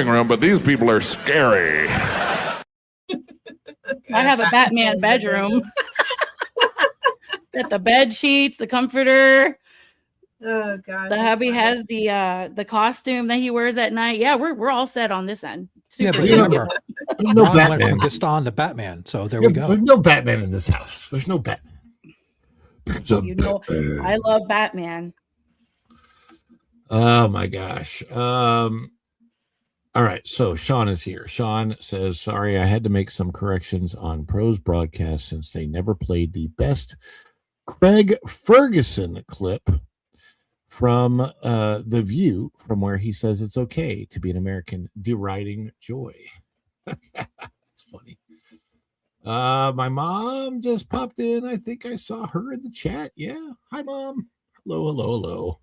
room, but these people are scary. I have a Batman bedroom. Got the bed sheets, the comforter. Oh God. The hubby has the costume that he wears at night. Yeah, we're all set on this end. Yeah, Super but easy. remember, No Ron went Batman. from Gaston to Batman, so there Yeah, we go. There's no Batman in this house. There's no Batman. You know, I love Batman. Oh my gosh. All right, so Sean is here. Sean says, sorry, I had to make some corrections on Pro's broadcast since they never played the best Craig Ferguson clip from The View, from where he says it's okay to be an American deriding joy. It's funny. My mom just popped in. I think I saw her in the chat. Yeah. Hi, Mom. Hello.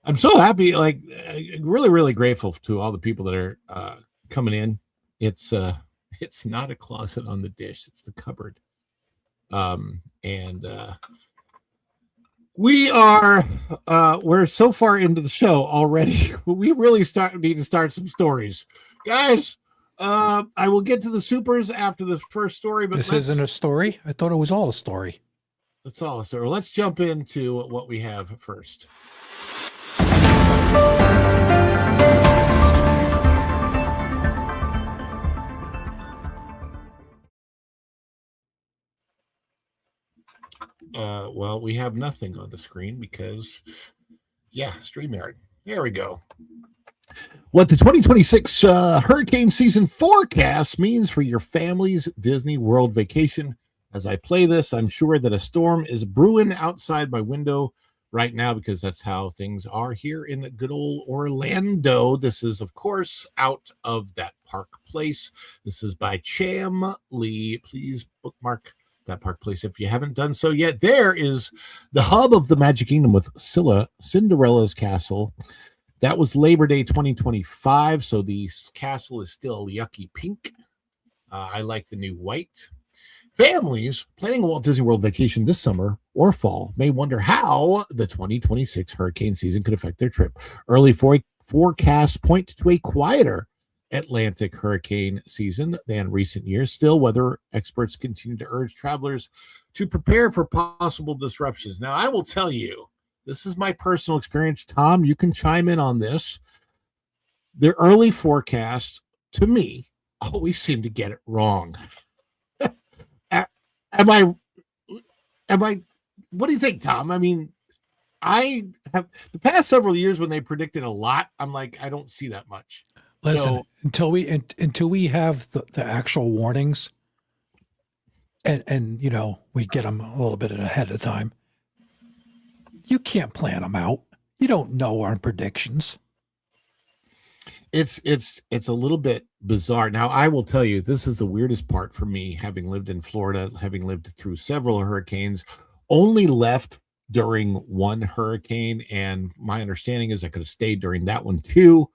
I'm so happy. Like, really, really grateful to all the people that are coming in. It's not a closet on the dish. It's the cupboard. We're so far into the show already. We really need to start some stories, guys. I will get to the supers after the first story, but this isn't a story. I thought it was all a story. That's all a story. Let's jump into what we have first. Well, we have nothing on the screen because, StreamYard. There we go. What the 2026 hurricane season forecast means for your family's Disney World vacation. As I play this, I'm sure that a storm is brewing outside my window right now because that's how things are here in good old Orlando. This is, of course, Out of That Park Place. This is by Cham Lee. Please bookmark that Park Place if you haven't done so yet. There is the hub of the Magic Kingdom with Cinderella's Castle. That was Labor Day 2025, so the castle is still yucky pink. I like the new white. Families planning a Walt Disney World vacation this summer or fall may wonder how the 2026 hurricane season could affect their trip. Early forecasts point to a quieter Atlantic hurricane season than recent years. Still, weather experts continue to urge travelers to prepare for possible disruptions. Now, I will tell you, this is my personal experience. Tom, you can chime in on this. The early forecasts, to me, always seem to get it wrong. Am I, what do you think, Tom? I mean, I have the past several years when they predicted a lot, I'm like, I don't see that much. Listen, until we have the actual warnings and we get them a little bit ahead of time. You can't plan them out. You don't know our predictions. It's a little bit bizarre. Now, I will tell you, this is the weirdest part for me, having lived in Florida, having lived through several hurricanes, only left during one hurricane, and my understanding is I could have stayed during that one too.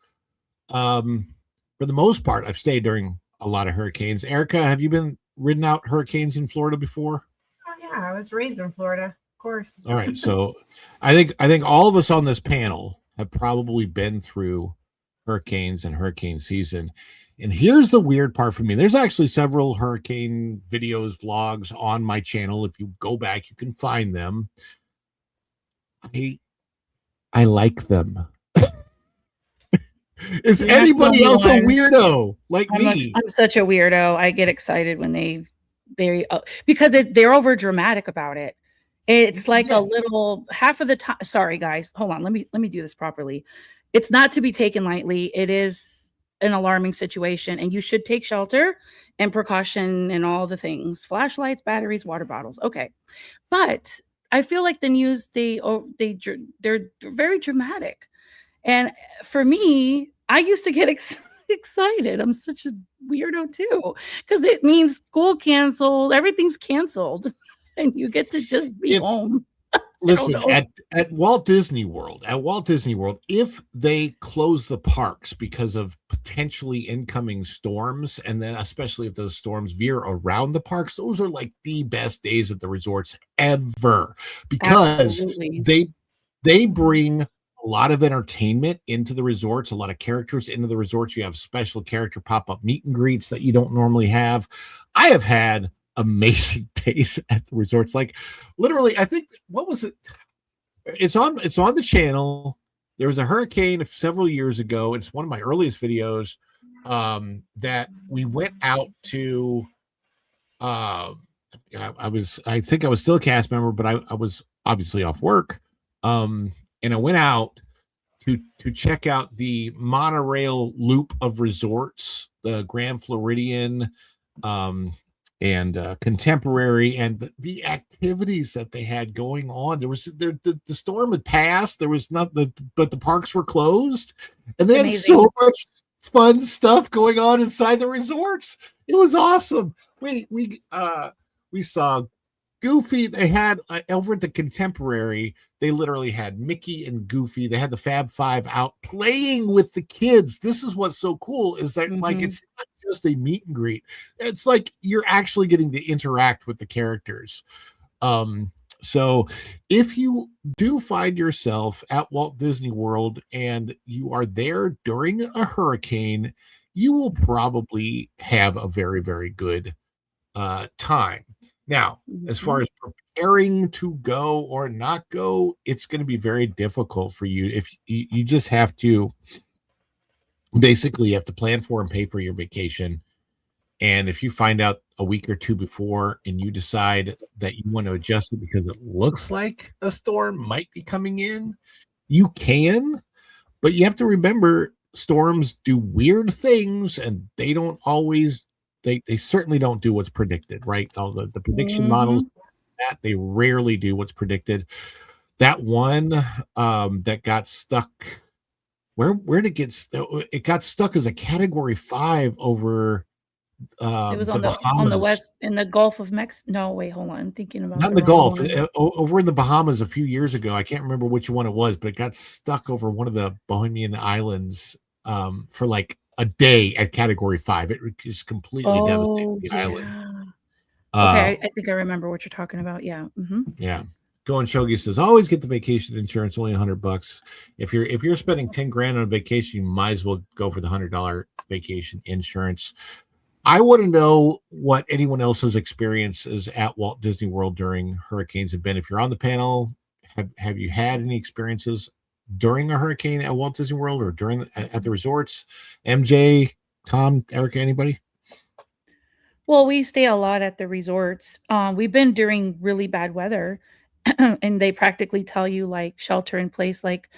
For the most part, I've stayed during a lot of hurricanes. Erica, have you been ridden out hurricanes in Florida before? Oh yeah, I was raised in Florida, of course. All right, so I think all of us on this panel have probably been through hurricanes and hurricane season. And here's the weird part for me. There's actually several hurricane videos, vlogs on my channel. If you go back, you can find them. I like them. Is anybody else a weirdo like me? I'm such a weirdo. I get excited when they because they're over dramatic about it. It's like a little half of the time. Sorry, guys. Hold on. Let me do this properly. It's not to be taken lightly. It is an alarming situation, and you should take shelter and precaution and all the things: flashlights, batteries, water bottles. Okay, but I feel like the news they're very dramatic, and for me, I used to get excited. I'm such a weirdo too, because it means school canceled, everything's canceled, and you get to just be home. Listen, at Walt Disney World, if they close the parks because of potentially incoming storms, and then especially if those storms veer around the parks, those are like the best days at the resorts ever, because they bring a lot of entertainment into the resorts, a lot of characters into the resorts. You have special character pop-up meet and greets that you don't normally have. I have had amazing days at the resorts. Like literally, I think what was it? It's on the channel. There was a hurricane several years ago. It's one of my earliest videos that we went out to. I think I was still a cast member, but I was obviously off work. And I went out to check out the monorail loop of resorts, the Grand Floridian, and Contemporary, and the activities that they had going on. There was the storm had passed. There was not but the parks were closed, and they had so much fun stuff going on inside the resorts. It was awesome. We saw Goofy. They had over at the Contemporary, they literally had Mickey and Goofy. They had the Fab Five out playing with the kids. This is what's so cool is that like it's not just a meet and greet. It's like you're actually getting to interact with the characters. So if you do find yourself at Walt Disney World and you are there during a hurricane, you will probably have a very, very good time. Now, as far as preparing to go or not go, it's going to be very difficult for you. If you just have to basically plan for and pay for your vacation. And if you find out a week or two before and you decide that you want to adjust it because it looks like a storm might be coming in, you can, but you have to remember storms do weird things and they don't always, they certainly don't do what's predicted, right? All the prediction models, that they rarely do what's predicted. That one that got stuck, where did it got stuck as a category 5 over it was on Bahamas. the west in the Gulf of Mexico. No, wait, hold on. I'm thinking about not in the Gulf, over in the Bahamas a few years ago. I can't remember which one it was, but it got stuck over one of the Bohemian Islands for like a day at category 5. It just completely devastated the island. Okay, I think I remember what you're talking about. Yeah. Yeah. Going Shogi says, always get the vacation insurance, only $100. If you're spending 10 grand on a vacation, you might as well go for the $100 vacation insurance. I want to know what anyone else's experiences at Walt Disney World during hurricanes have been. If you're on the panel, have you had any experiences during a hurricane at Walt Disney World or at the resorts? MJ, Tom, Erica, anybody? Well, we stay a lot at the resorts. We've been during really bad weather, and they practically tell you like shelter in place, like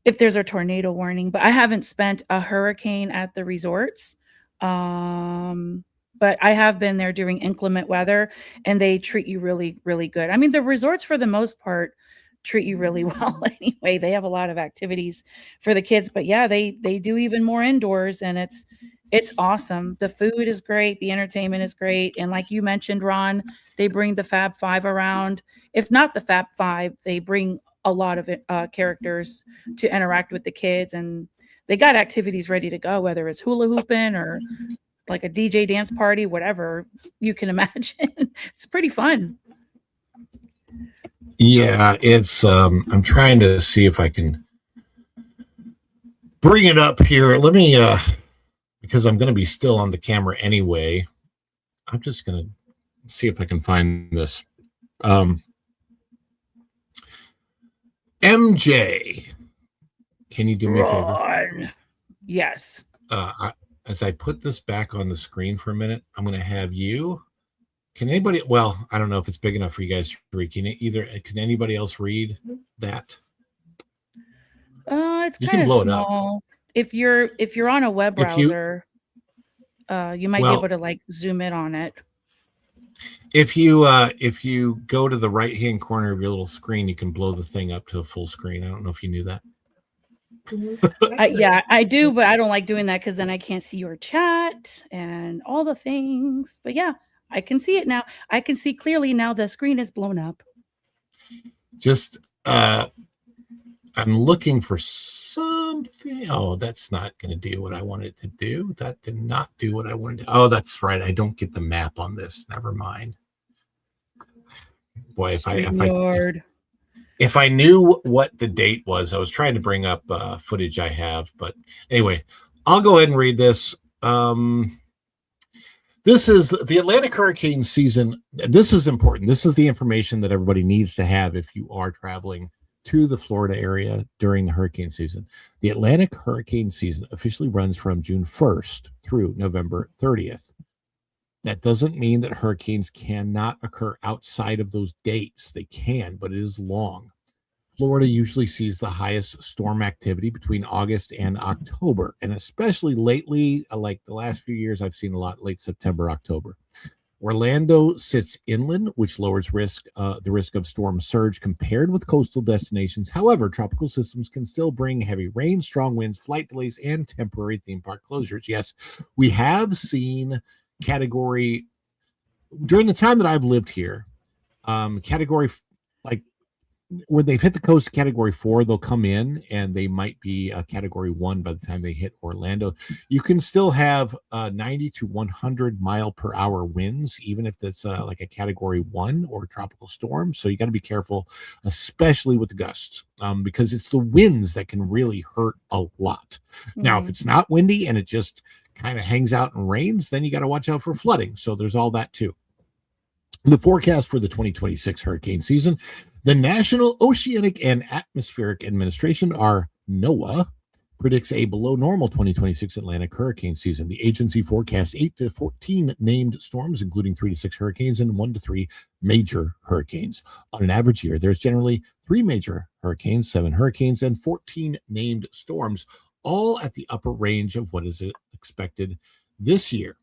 if there's a tornado warning. But I haven't spent a hurricane at the resorts. But I have been there during inclement weather, and they treat you really, really good. I mean, the resorts for the most part treat you really well anyway. They have a lot of activities for the kids, but yeah, they do even more indoors, and it's awesome. The food is great, the entertainment is great, and like you mentioned, Ron, they bring the Fab Five around. If not the Fab Five, they bring a lot of characters to interact with the kids, and they got activities ready to go, whether it's hula hooping or like a DJ dance party, whatever you can imagine. It's pretty fun. Yeah, it's I'm trying to see if I can bring it up here. Let me because I'm going to be still on the camera anyway. I'm just going to see if I can find this. MJ, can you do me a favor? Yes. As I put this back on the screen for a minute, I'm going to have you. Can anybody? Well, I don't know if it's big enough for you guys to read. Can anybody else read that? It's kind of small. If you're on a web browser, you might be able to like zoom in on it. If you go to the right hand corner of your little screen, you can blow the thing up to a full screen. I don't know if you knew that. Yeah, I do, but I don't like doing that because then I can't see your chat and all the things. But yeah, I can see it now. I can see clearly now. The screen is blown up. Just I'm looking for something. Oh, that's not going to do what I wanted to do. That did not do what I wanted to. Oh, that's right. I don't get the map on this. Never mind. Boy, if I If I knew what the date was, I was trying to bring up footage I have, but anyway, I'll go ahead and read this. This is the Atlantic hurricane season. This is important. This is the information that everybody needs to have if you are traveling to the Florida area during the hurricane season. The Atlantic hurricane season officially runs from June 1st through November 30th. That doesn't mean that hurricanes cannot occur outside of those dates. They can, but it is long. Florida usually sees the highest storm activity between August and October, and especially lately, like the last few years, I've seen a lot late September, October. Orlando sits inland, which lowers the risk of storm surge compared with coastal destinations. However, tropical systems can still bring heavy rain, strong winds, flight delays, and temporary theme park closures. Yes, we have seen category during the time that I've lived here. Category like when they've hit the coast category 4, they'll come in and they might be category 1 by the time they hit Orlando. You can still have 90 to 100 mile per hour winds, even if it's like a category 1 or tropical storm. So you got to be careful, especially with the gusts, because it's the winds that can really hurt a lot. Now, if it's not windy and it just kind of hangs out and rains, then you got to watch out for flooding. So there's all that too. The forecast for the 2026 hurricane season: the National Oceanic and Atmospheric Administration, or NOAA, predicts a below normal 2026 Atlantic hurricane season. The agency forecasts 8 to 14 named storms, including 3 to 6 hurricanes and 1 to 3 major hurricanes. On an average year, there's generally 3 major hurricanes, 7 hurricanes, and 14 named storms, all at the upper range of what is expected this year.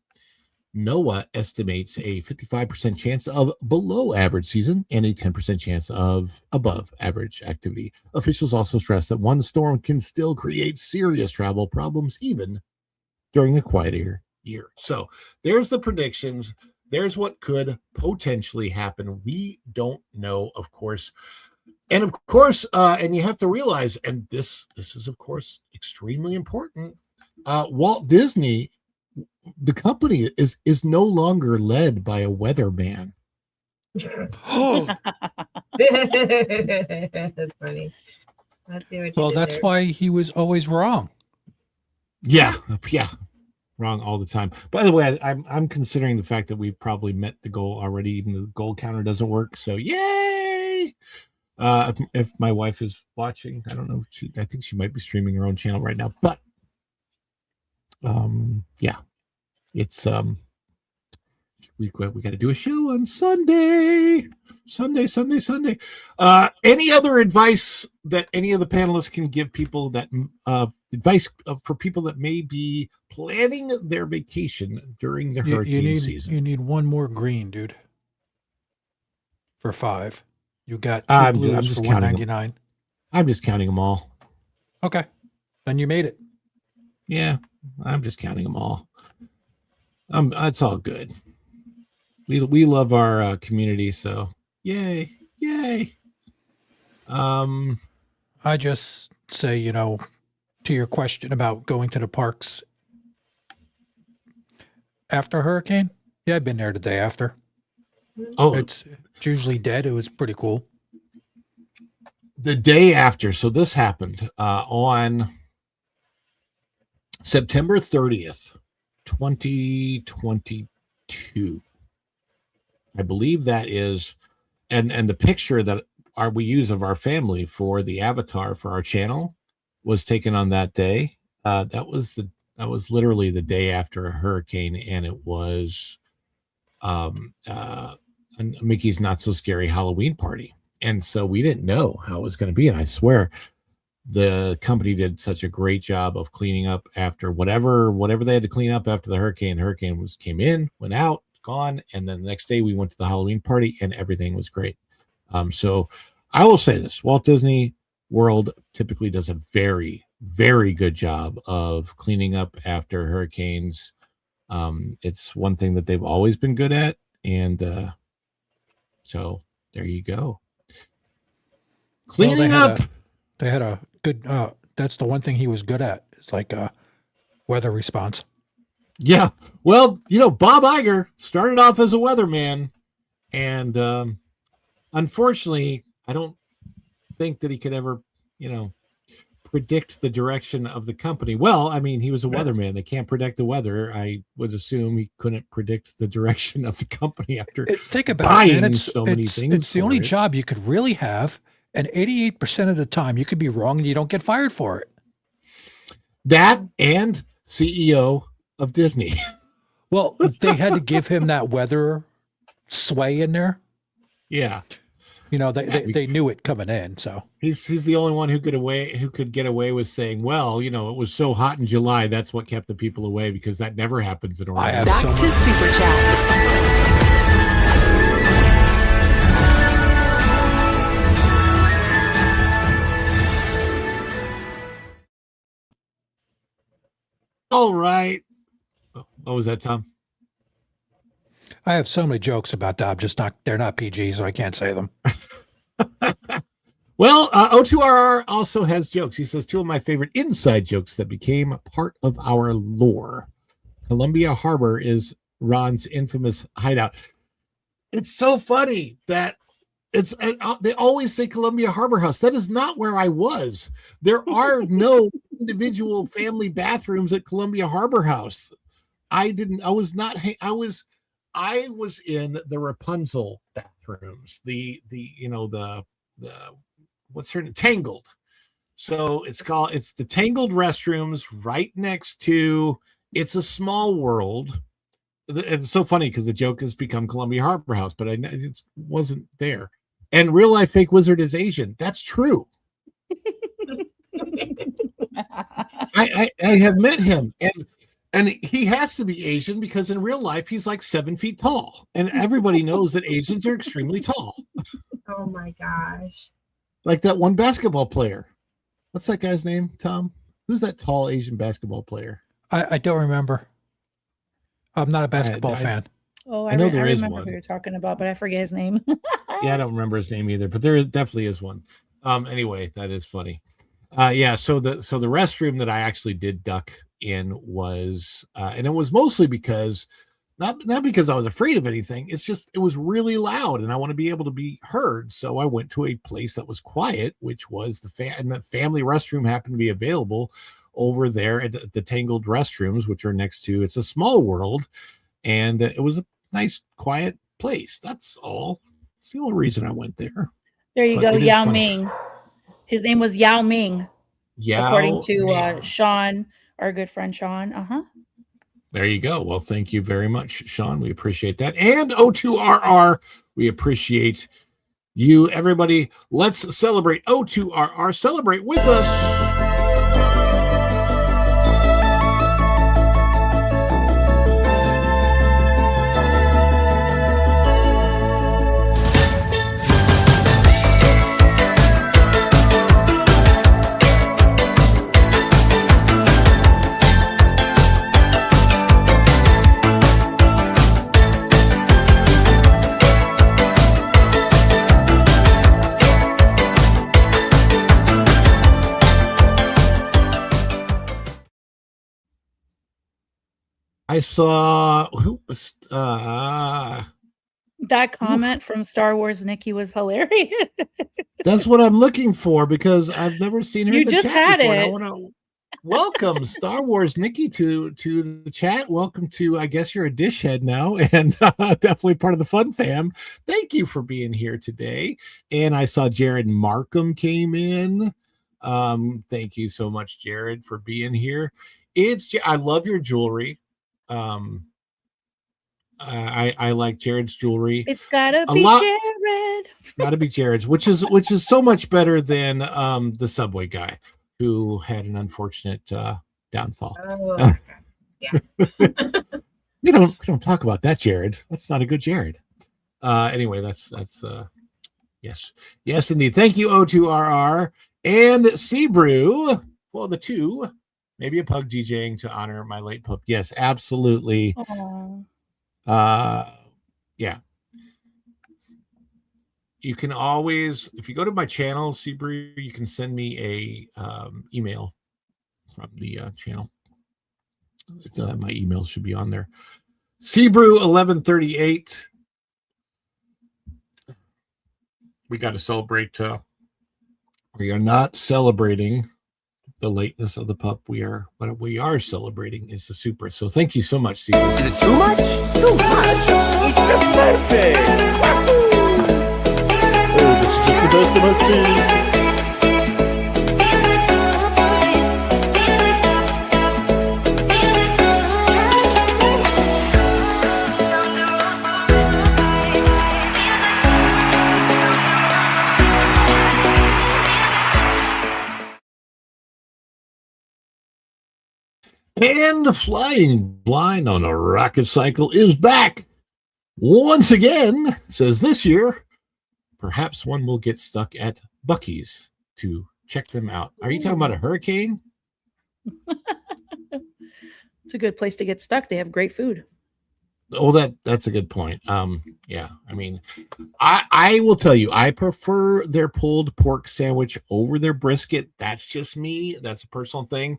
NOAA estimates a 55% chance of below average season and a 10% chance of above average activity. Officials also stress that one storm can still create serious travel problems even during a quieter year. So there's the predictions. There's what could potentially happen. We don't know, of course. And of course, and you have to realize, and this is, of course, extremely important. Walt Disney, the company, is no longer led by a weatherman. Oh, That's funny. well, that's why he was always wrong. Yeah, wrong all the time. By the way, I'm considering the fact that we've probably met the goal already, even though the goal counter doesn't work. So yay! If my wife is watching, I don't know. I think she might be streaming her own channel right now. But yeah, it's we got to do a show on Sunday. Any other advice that any of the panelists can give people, that advice for people that may be planning their vacation during the hurricane season? You need one more green, dude. For 5, you got 2 blues for $1.99. I'm just counting them all. Okay, then you made it. Yeah, I'm just counting them all. It's all good. We love our community, so yay. I just say, to your question about going to the parks after a hurricane, yeah, I've been there the day after. Oh, it's usually dead. It was pretty cool. The day after. So this happened on September 30th, 2022. I believe that is, and the picture that we use of our family for the avatar for our channel was taken on that day. That was literally the day after a hurricane, and it was Mickey's Not So Scary Halloween party. And so we didn't know how it was going to be. And I swear the company did such a great job of cleaning up after whatever they had to clean up after the hurricane. The hurricane came in, went out, gone. And then the next day we went to the Halloween party and everything was great. So I will say this: Walt Disney World typically does a very, very good job of cleaning up after hurricanes. It's one thing that they've always been good at. And so there you go. Cleaning up. They had a good, that's the one thing he was good at. It's like weather response. Yeah. Well, Bob Iger started off as a weatherman, and unfortunately, I don't think that he could ever, predict the direction of the company. Well, I mean, he was a weatherman. They can't predict the weather. I would assume he couldn't predict the direction of the company after Think about buying it, man. so many things. It's the only job you could really have, and 88% of the time you could be wrong and you don't get fired for it. That and CEO of Disney. Well, they had to give him that weather sway in there. Yeah. They knew it coming in, so he's the only one who could get away with saying, well, it was so hot in July, that's what kept the people away, because that never happens in Orlando. Back to Super Chats. All right. What was that, Tom? I have so many jokes about that. They're not PG, so I can't say them. Well, O2RR also has jokes. He says, 2 of my favorite inside jokes that became part of our lore. Columbia Harbor is Ron's infamous hideout. It's so funny that they always say Columbia Harbor House. That is not where I was. There are no individual family bathrooms at Columbia Harbor House. I was in the Rapunzel bathrooms, the what's her name? Tangled. So it's the Tangled restrooms right next to It's a Small World. It's so funny because the joke has become Columbia Harbor House, but it wasn't there. And Real Life Fake Wizard is Asian. That's true. I have met him, and he has to be Asian because in real life he's like 7 feet tall, and everybody knows that Asians are extremely tall. Oh my gosh! Like that one basketball player. What's that guy's name, Tom? Who's that tall Asian basketball player? I don't remember. I'm not a basketball fan. Oh, I know there is remember one. who you're talking about, but I forget his name. Yeah, I don't remember his name either, but there definitely is one. Anyway, that is funny. So the restroom that I actually did duck in was, and it was mostly because not because I was afraid of anything. It's just it was really loud, and I want to be able to be heard. So I went to a place that was quiet, which was and the family restroom happened to be available over there at the Tangled restrooms, which are next to It's a Small World, and it was a nice, quiet place. That's all. It's the only reason I went there. There you go, Yao Ming. His name was Yao Ming. Yeah, according to Sean, our good friend Sean. There you go. Well, thank you very much, Sean. We appreciate that. And O2RR, we appreciate you, everybody. Let's celebrate O2RR. Celebrate with us. I saw that comment from Star Wars Nikki was hilarious. That's what I'm looking for because I've never seen her. You in the just chat had before, it. I want to welcome Star Wars Nikki to the chat. Welcome to, I guess you're a dish head now, and definitely part of the fun fam. Thank you for being here today. And I saw Jared Markham came in. Thank you so much, Jared, for being here. I love your jewelry. I like Jared's jewelry. It's gotta be Jared. It's gotta be Jared's, which is so much better than the Subway guy who had an unfortunate downfall. Oh, yeah. We don't talk about that, Jared. That's not a good Jared. Anyway, that's yes indeed. Thank you, O2RR and Seabrew. Well, the two. Maybe a pug DJing to honor my late pup. Yes, absolutely. Aww. Yeah. You can always, if you go to my channel, Seabrew, you can send me a email from the channel. My emails should be on there. Seabrew1138. We got to celebrate We are not celebrating the lateness of the pup. What we are celebrating is the super. So thank you so much, Steve. Is it too much? Too much? It's the birthday! Oh, this is just the best of my scene. And the flying blind on a rocket cycle is back once again. Says this year, perhaps one will get stuck at Buc-ee's to check them out. Are you talking about a hurricane? It's a good place to get stuck. They have great food. Oh, that's a good point. Yeah, I mean, I will tell you, I prefer their pulled pork sandwich over their brisket. That's just me. That's a personal thing.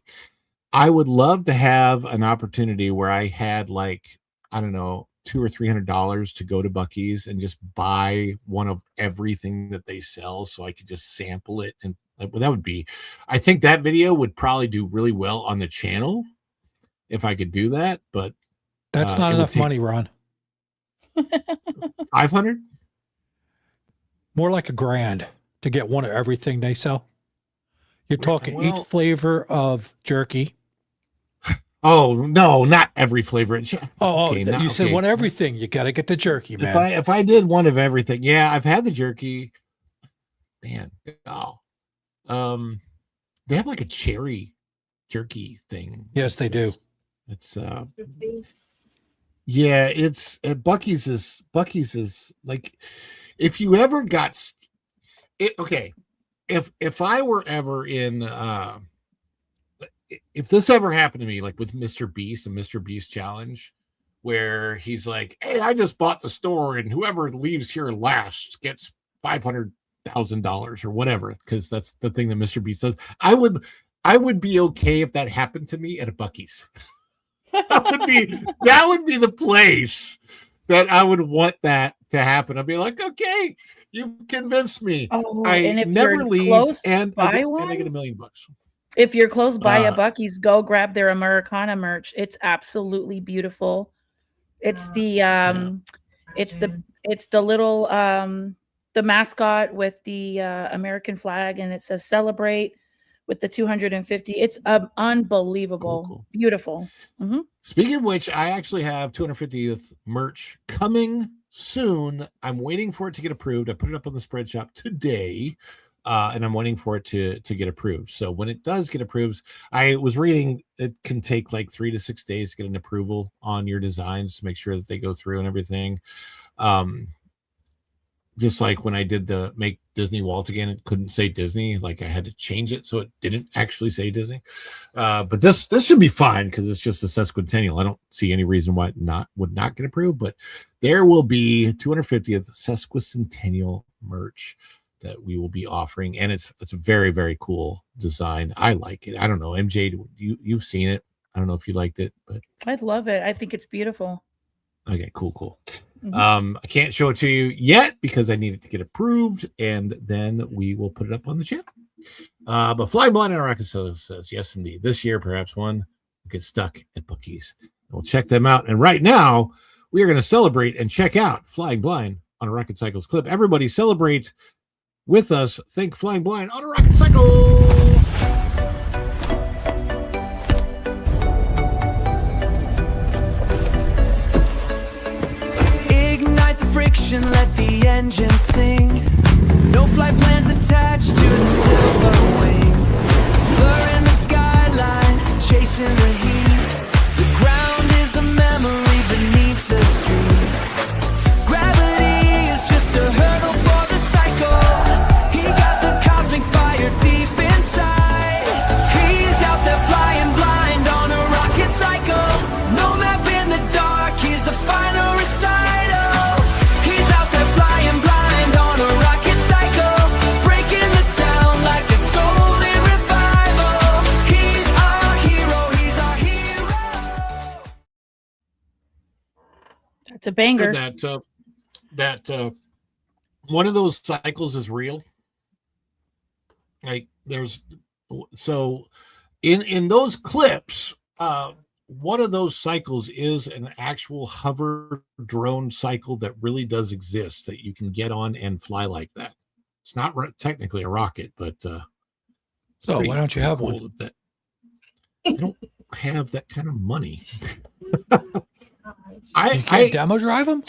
I would love to have an opportunity where I had like, I don't know, $200 or $300 to go to Buc-ee's and just buy one of everything that they sell, so I could just sample it. And that would be, I think that video would probably do really well on the channel if I could do that. But That's not enough money, Ron. 500? More like $1,000 to get one of everything they sell. You're talking Well, each flavor of jerky. Oh no, not every flavor. You said one of everything. You got to get the jerky, man. If I did one of everything, yeah, I've had the jerky. Man, oh, they have like a cherry jerky thing. Yes, they do. It's yeah, it's Buc-ee's is like, if you ever got it. Okay, if I were ever in if this ever happened to me, like with Mr. Beast and Mr. Beast challenge, where he's like, hey, I just bought the store and whoever leaves here last gets $500,000 or whatever, because that's the thing that Mr. Beast says. I would be okay if that happened to me at a Buc-ee's. that would be the place that I would want that to happen. I'd be like, okay, you've convinced me. And if never you're leave close and by I one, get $1 million. if you're close by a Buc-ee's, go grab their Americana merch. It's absolutely beautiful. It's the little the mascot with the American flag, and it says celebrate with the 250. It's unbelievable. Cool. Beautiful. Mm-hmm. Speaking of which, I actually have 250th merch coming soon. I'm waiting for it to get approved. I put it up on the spread shop today. And I'm waiting for it to get approved. So when it does get approved, I was reading it can take like 3 to 6 days to get an approval on your designs to make sure that they go through and everything. Just like when I did the Make Disney Walt Again, it couldn't say Disney. Like I had to change it so it didn't actually say Disney. But this should be fine because it's just a sesquicentennial. I don't see any reason why it would not get approved. But there will be 250th sesquicentennial merch that we will be offering, and it's a very, very cool design. I like it. I don't know, MJ, you've seen it. I don't know if you liked it, but I'd love it. I think it's beautiful. Okay, cool. Mm-hmm. I can't show it to you yet because I need it to get approved, and then we will put it up on the channel. But Flying Blind on Rocket says, yes, indeed. This year, perhaps one will get stuck at Buc-ee's. We'll check them out. And right now, we are going to celebrate and check out Flying Blind on a Rocket Cycles clip. Everybody celebrate with us. Think Flying Blind on a Rocket Cycle. Ignite the friction, let the engine sing. No flight plans attached to the silver wing. Blur in the skyline, chasing the heat. The ground is a memory beneath the street. Gravity is just a hurdle for the cycle. He got the cosmic fire deep inside. He's out there flying blind on a rocket cycle. No map in the dark, he's the final recital. He's out there flying blind on a rocket cycle, breaking the sound like a soul in revival. He's our hero, he's our hero. That's a banger. That one of those cycles is real. Like there's so in those clips, one of those cycles is an actual hover drone cycle that really does exist that you can get on and fly like that. It's not technically a rocket, but So why don't you have one? That I don't have that kind of money. You can't demo drive them?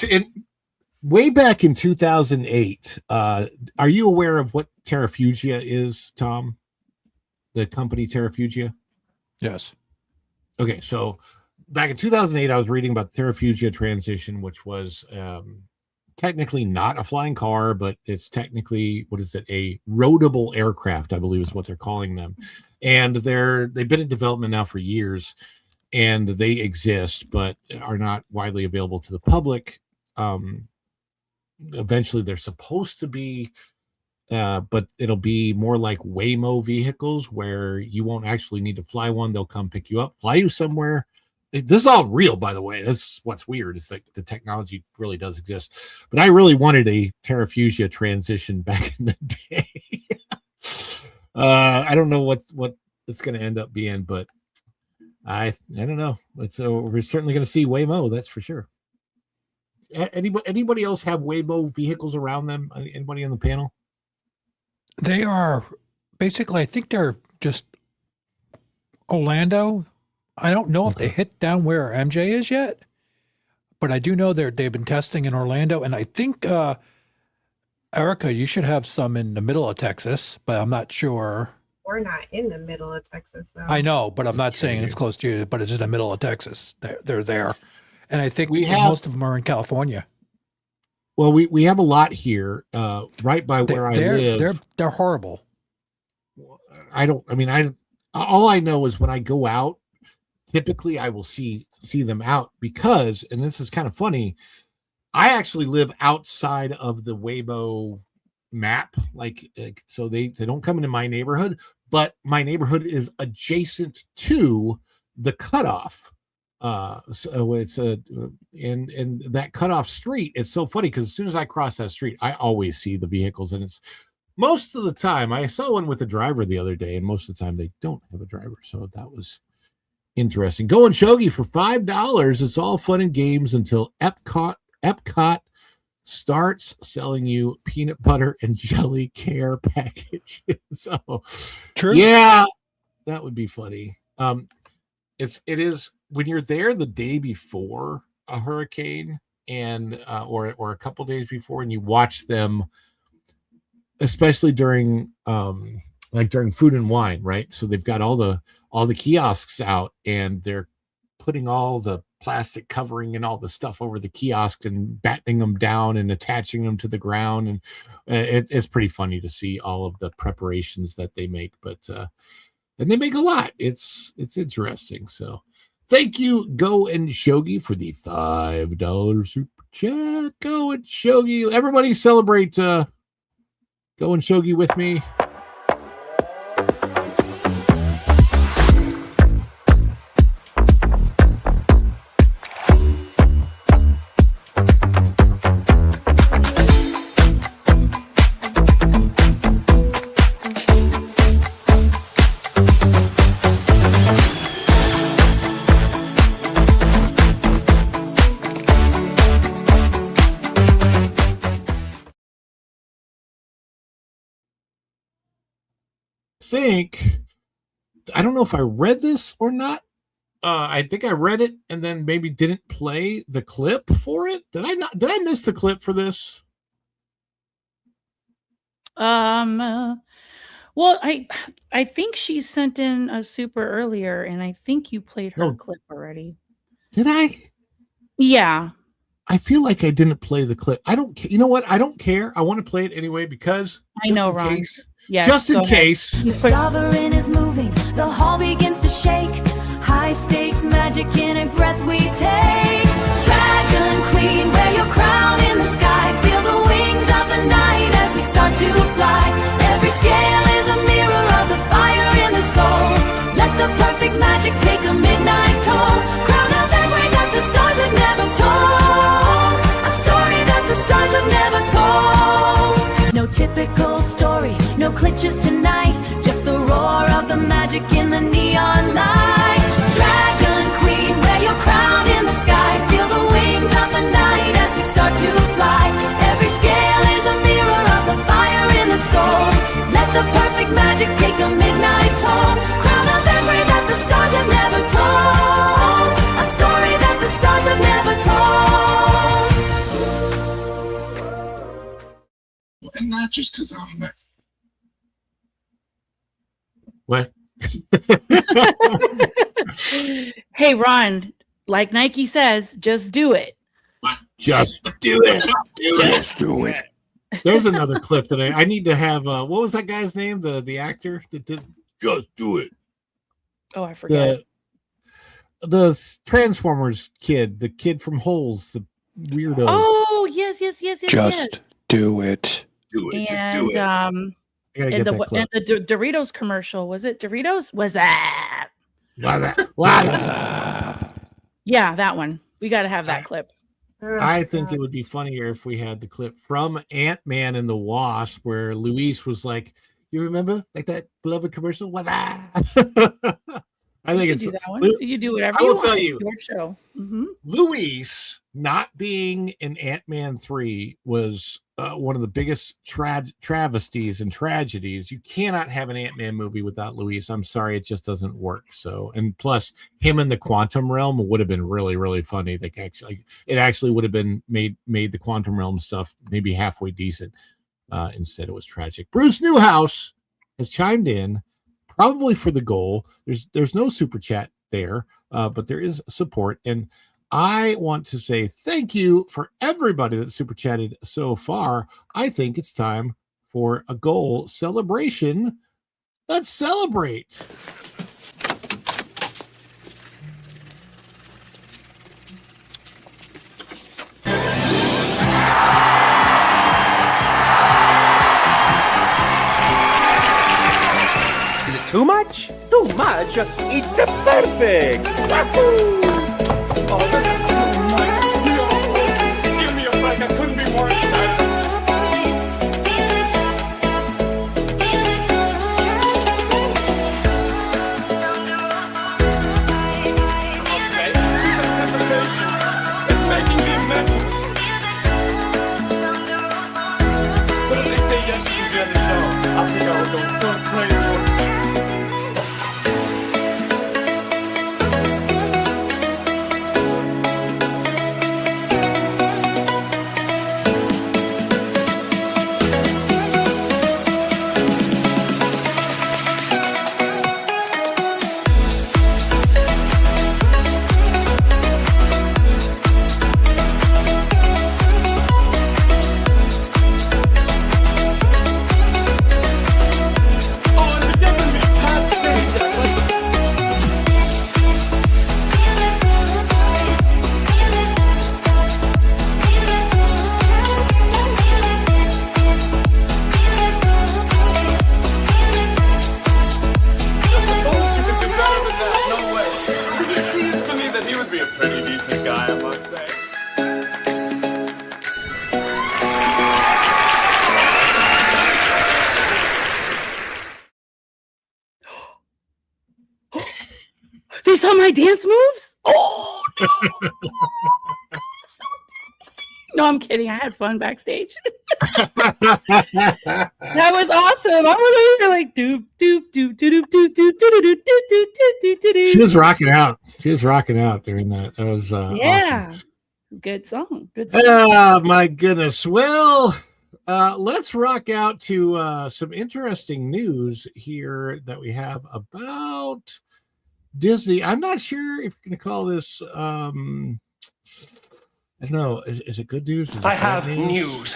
Way back in 2008, are you aware of what Terrafugia is, Tom? The company Terrafugia? Yes. Okay, so back in 2008, I was reading about the Terrafugia transition, which was technically not a flying car, but it's technically, what is it, a roadable aircraft, I believe is what they're calling them. And they've been in development now for years, and they exist, but are not widely available to the public. Eventually, they're supposed to be, but it'll be more like Waymo vehicles where you won't actually need to fly one. They'll come pick you up, fly you somewhere. This is all real, by the way. That's what's weird. It's like the technology really does exist. But I really wanted a Terrafugia transition back in the day. I don't know what it's going to end up being, but I don't know. We're certainly going to see Waymo, that's for sure. Anybody else have Waymo vehicles around them? Anybody on the panel? They are basically, I think they're just Orlando. I don't know if they hit down where MJ is yet, but I do know they've been testing in Orlando, and I think Erica, you should have some in the middle of Texas, but I'm not sure. We're not in the middle of Texas, though. I know, but I'm not saying it's close to you, but it's in the middle of Texas. They're there. And I think most of them are in California. Well, we have a lot here, right by where I live. They're horrible. All I know is when I go out, typically I will see them out because, and this is kind of funny, I actually live outside of the Waymo map, like so they don't come into my neighborhood, but my neighborhood is adjacent to the cutoff. So it's and that cutoff street. It's so funny because as soon as I cross that street, I always see the vehicles, and it's most of the time. I saw one with a driver the other day, and most of the time they don't have a driver. So that was interesting. Going Shogi for $5. It's all fun and games until Epcot starts selling you peanut butter and jelly care packages. So true. Yeah, that would be funny. It is when you're there the day before a hurricane and or a couple days before, and you watch them, especially during during Food and Wine, right? So they've got all the kiosks out, and they're putting all the plastic covering and all the stuff over the kiosk and battening them down and attaching them to the ground, and it's pretty funny to see all of the preparations that they make. But and they make a lot. It's interesting. So thank you, Go and Shogi, for the $5 super chat. Go and Shogi. Everybody celebrate Go and Shogi with me. I don't know if I read this or not. I think I read it and then maybe didn't play the clip for it. Did I miss the clip for this? Well, I think she sent in a super earlier, and I think you played her clip already. Did I? Yeah. I feel like I didn't play the clip. I don't. You know what? I don't care. I want to play it anyway because I know, Ron. Yes, just in case. The sovereign is moving, the hall begins to shake. High stakes magic in a breath we take. Dragon Queen, wear your crown in the sky. Feel the wings of the night as we start to fly. Every scale is a mirror of the fire in the soul. Let the perfect magic take a midnight toll. Crown of memory that the stars have never told. A story that the stars have never told. No typical story, no glitches tonight. magic in the neon light. Dragon Queen, wear your crown in the sky. Feel the wings of the night as we start to fly. Every scale is a mirror of the fire in the soul. Let the perfect magic take a midnight toll. Crown a memory that the stars have never told. A story that the stars have never told. And not just because I'm next. What? Hey, Ron, like Nike says, just do it. Just do it. Just do it. There's another clip that I need to have. What was that guy's name? The actor that did Just Do It. Oh, I forget. The Transformers kid, the kid from Holes, the weirdo. Oh, yes. Just do it. Do it. And Just do it. I gotta get that clip. and the Doritos commercial, was it Doritos? Was that? Yeah, that one. We got to have that clip. I think it would be funnier if we had the clip from Ant-Man and the Wasp where Luis was like, "You remember like that beloved commercial?" I think it's do that one. You do whatever I you will want. tell you. It's your show. Mm-hmm. Luis not being in Ant-Man 3 was one of the biggest travesties and tragedies. You cannot have an Ant-Man movie without Luis. I'm sorry, it just doesn't work. So, and plus, him in the quantum realm would have been really, really funny. It actually would have been made the quantum realm stuff maybe halfway decent. Instead, it was tragic. Bruce Newhouse has chimed in, probably for the goal. There's no super chat there, but there is support, and I want to say thank you for everybody that super chatted so far. I think it's time for a goal celebration. Let's celebrate. Is it too much? Too much? It's perfect! Wahoo! Oh, give me a break. I couldn't be more excited. Okay, anticipation. It's making me mental. But if they say yes, you can be on the show. I think I would go so crazy. They saw my dance moves? Oh, no. No, I'm kidding. I had fun backstage. That was awesome. I was over there like doop doop doop doop doop doop doop doop doop. She was rocking out. She was rocking out during that. That was yeah. awesome. Good song. Good song. Oh my goodness. Well, let's rock out to some interesting news here that we have about Disney. I'm not sure if you're going to call this. I don't know. Is it good news? Is it I bad have news.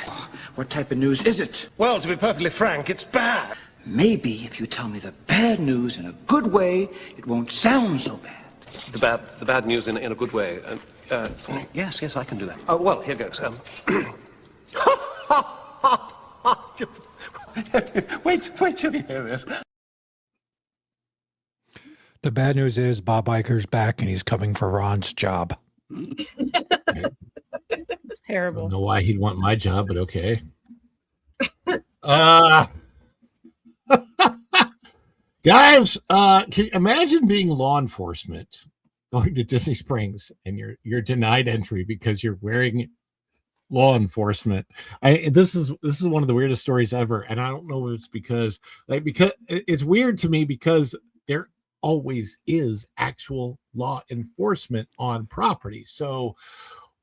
What type of news is it? Well, to be perfectly frank, it's bad. Maybe if you tell me the bad news in a good way, it won't sound so bad. The bad news in a good way. Yes, I can do that. Well, here goes. Wait till you hear this. The bad news is Bob Iger's back and he's coming for Ron's job. It's I terrible. don't know why he'd want my job, but Guys, can you imagine being law enforcement going to Disney Springs and you're denied entry because you're wearing law enforcement. This is one of the weirdest stories ever, and I don't know if it's because it's weird to me because there always is actual law enforcement on property. So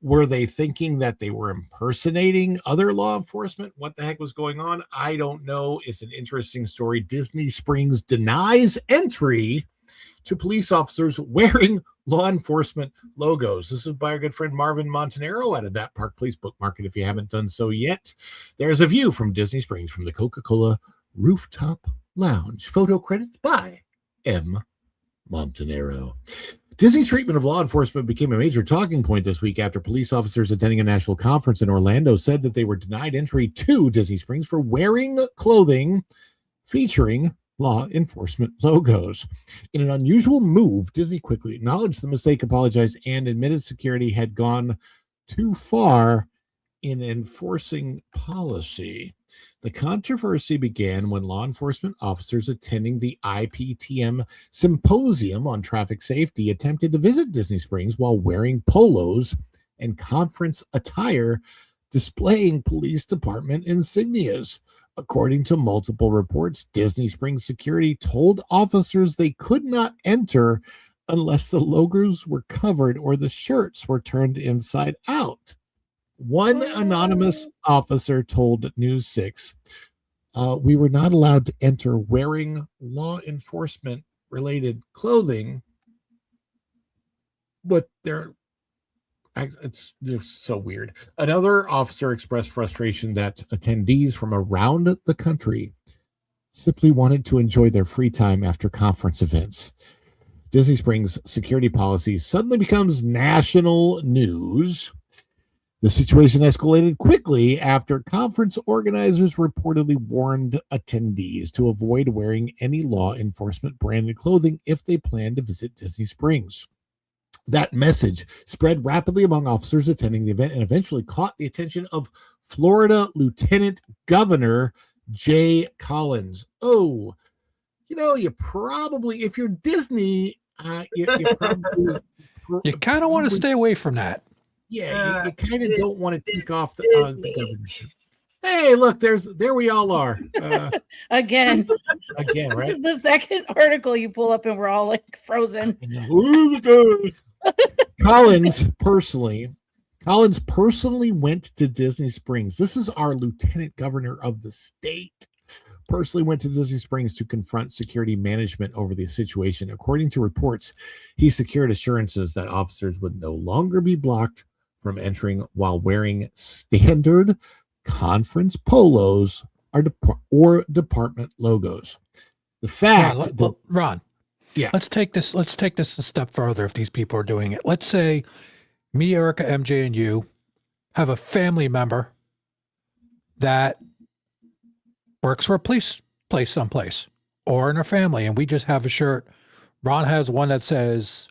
were they thinking that they were impersonating other law enforcement? What the heck was going on? I don't know. It's an interesting story. Disney Springs denies entry to police officers wearing law enforcement logos. This is by our good friend Marvin Montanaro out of That Park. Please bookmark it if you haven't done so yet. There's a view from Disney Springs from the Coca-Cola Rooftop Lounge. Photo credits by M. Montanaro. Disney's treatment of law enforcement became a major talking point this week after police officers attending a national conference in Orlando said that they were denied entry to Disney Springs for wearing clothing featuring law enforcement logos. In an unusual move, Disney quickly acknowledged the mistake, apologized, and admitted security had gone too far in enforcing policy. The controversy began when law enforcement officers attending the IPTM Symposium on Traffic Safety attempted to visit Disney Springs while wearing polos and conference attire displaying police department insignias. According to multiple reports, Disney Springs security told officers they could not enter unless the logos were covered or the shirts were turned inside out. One anonymous officer told News 6, we were not allowed to enter wearing law enforcement related clothing, but it's so weird. Another officer expressed frustration that attendees from around the country simply wanted to enjoy their free time after conference events. Disney Springs security policy suddenly becomes national news. The situation escalated quickly after conference organizers reportedly warned attendees to avoid wearing any law enforcement branded clothing if they planned to visit Disney Springs. That message spread rapidly among officers attending the event and eventually caught the attention of Florida Lieutenant Governor Jay Collins. Oh, you probably, if you're Disney, you probably... You kind of want to stay away from that. Yeah, you kind of don't want to take off the governorship. Hey, look, there we all are. Again, right? This is the second article you pull up and we're all like frozen. Collins personally went to Disney Springs. This is our lieutenant governor of the state. Personally went to Disney Springs to confront security management over the situation. According to reports, he secured assurances that officers would no longer be blocked from entering while wearing standard conference polos or department logos. The fact Ron, yeah, let's take this a step further. If these people are doing it, let's say me, Erica, MJ, and you have a family member that works for a police place someplace or in our family, and we just have a shirt. Ron has one that says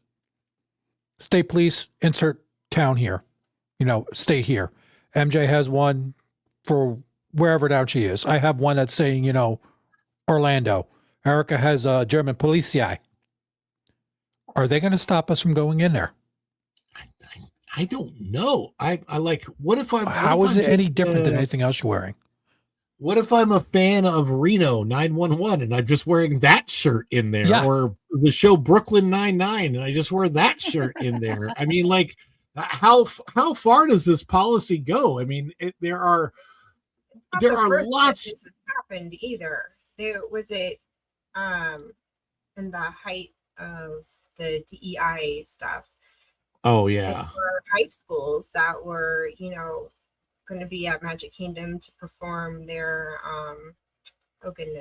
state police, insert town here, stay here. MJ has one for wherever down she is. I have one that's saying, Orlando. Erica has a German policia. Are they going to stop us from going in there? I don't know. I like, what if I'm... How is it any different than anything else you're wearing? What if I'm a fan of Reno 911 and I'm just wearing that shirt in there, or the show Brooklyn Nine-Nine and I just wear that shirt in there? I mean, like, how far does this policy go? I mean, there are lots. This happened either. There was in the height of the DEI stuff. Oh yeah, there were high schools that were going to be at Magic Kingdom to perform their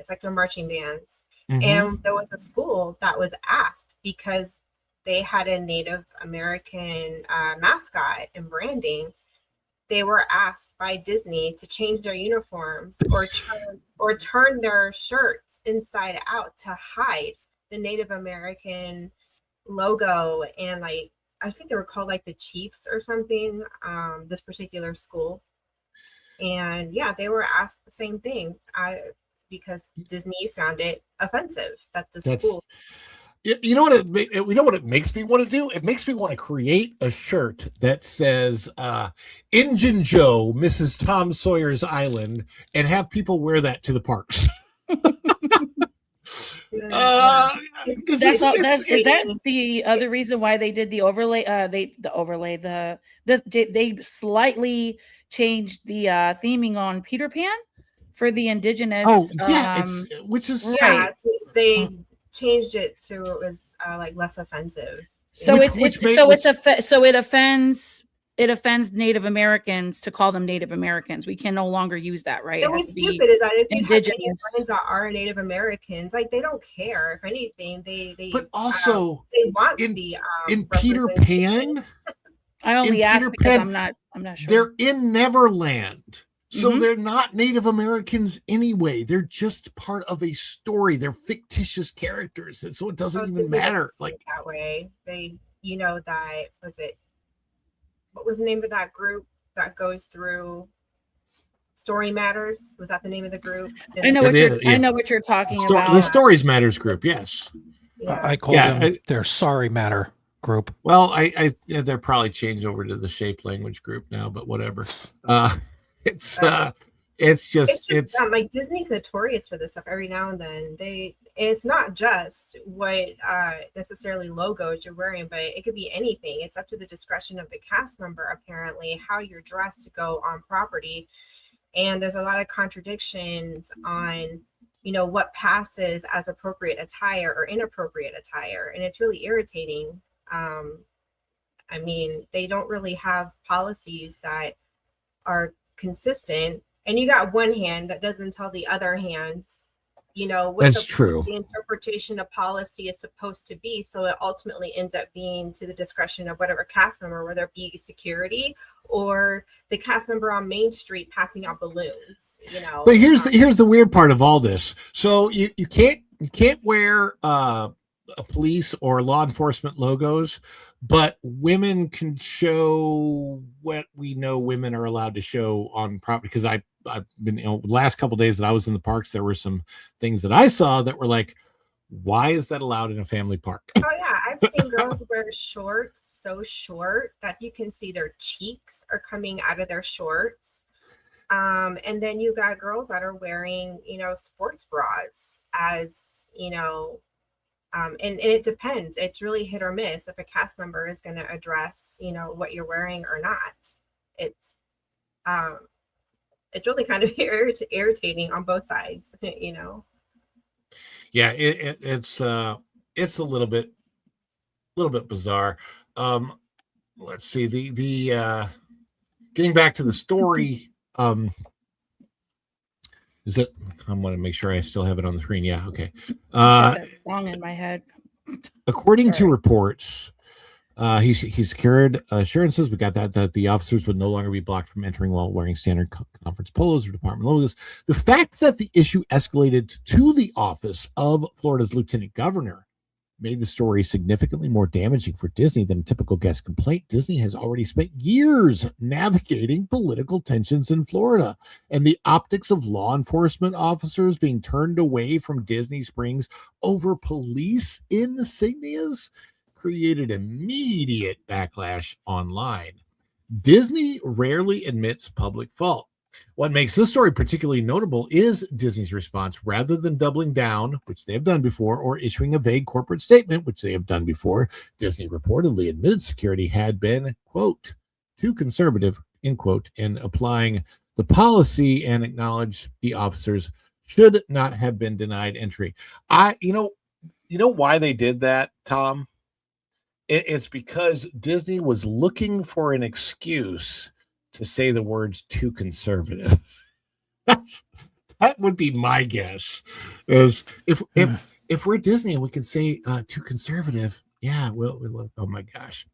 like their marching bands. Mm-hmm. And there was a school that was asked because they had a Native American mascot and branding. They were asked by Disney to change their uniforms or turn their shirts inside out to hide the Native American logo, and like I think they were called like the Chiefs or something, this particular school. And yeah, they were asked the same thing. because Disney found it offensive that the That's school. you know what we know what it makes me want to do? It makes me want to create a shirt that says Injun Joe, Mrs. Tom Sawyer's Island, and have people wear that to the parks. Is that the other reason why they did the overlay? They slightly changed the theming on Peter Pan for the indigenous. Oh yeah, which is yeah, they changed it so it was like less offensive. So it offends Native Americans to call them Native Americans. We can no longer use that, right? And what's stupid is that if you have any friends that are Native Americans, like they don't care. If anything, they but also they want in Peter representation. Pan. I only asked because I'm not sure. They're in Neverland. So they're not Native Americans anyway. They're just part of a story. They're fictitious characters. And so it doesn't even matter. Like that way. They that what was the name of that group that goes through Story Matters? Was that the name of the group? I know what you're talking about. The Stories Matters group, yes. Yeah. I call them their Sorry Matter group. Well, they're probably changed over to the Shape Language group now, but whatever. It's just like Disney's notorious for this stuff. Every now and then it's not just what necessarily logos you're wearing, but it could be anything. It's up to the discretion of the cast member, apparently, how you're dressed to go on property. And there's a lot of contradictions on what passes as appropriate attire or inappropriate attire, and it's really irritating. I mean, they don't really have policies that are consistent, and you got one hand that doesn't tell the other hand what the interpretation of policy is supposed to be, so it ultimately ends up being to the discretion of whatever cast member, whether it be security or the cast member on Main Street passing out balloons. But here's the weird part of all this. So you can't wear a police or law enforcement logos, but women can show what we know women are allowed to show on property. Because I've been, the last couple of days that I was in the parks, there were some things that I saw that were like, why is that allowed in a family park? Oh yeah, I've seen girls wear shorts so short that you can see their cheeks are coming out of their shorts. And then you got girls that are wearing, sports bras as, and it depends. It's really hit or miss if a cast member is going to address, what you're wearing or not. It's really kind of irritating on both sides, Yeah, it's a little bit bizarre. Let's see, the getting back to the story. Is it? I want to make sure I still have it on the screen. Yeah, okay. That song in my head. According to reports, he secured assurances. We got that the officers would no longer be blocked from entering while wearing standard conference polos or department logos. The fact that the issue escalated to the office of Florida's lieutenant governor made the story significantly more damaging for Disney than a typical guest complaint. Disney has already spent years navigating political tensions in Florida, and the optics of law enforcement officers being turned away from Disney Springs over police insignias created immediate backlash online. Disney rarely admits public fault. What makes this story particularly notable is Disney's response. Rather than doubling down, which they have done before, or issuing a vague corporate statement, which they have done before, Disney reportedly admitted security had been, quote, too conservative, end quote, in applying the policy, and acknowledged the officers should not have been denied entry. You know why they did that, Tom? It's because Disney was looking for an excuse to say the words too conservative. That would be my guess. Is if we're Disney and we can say too conservative, yeah, we'll oh my gosh.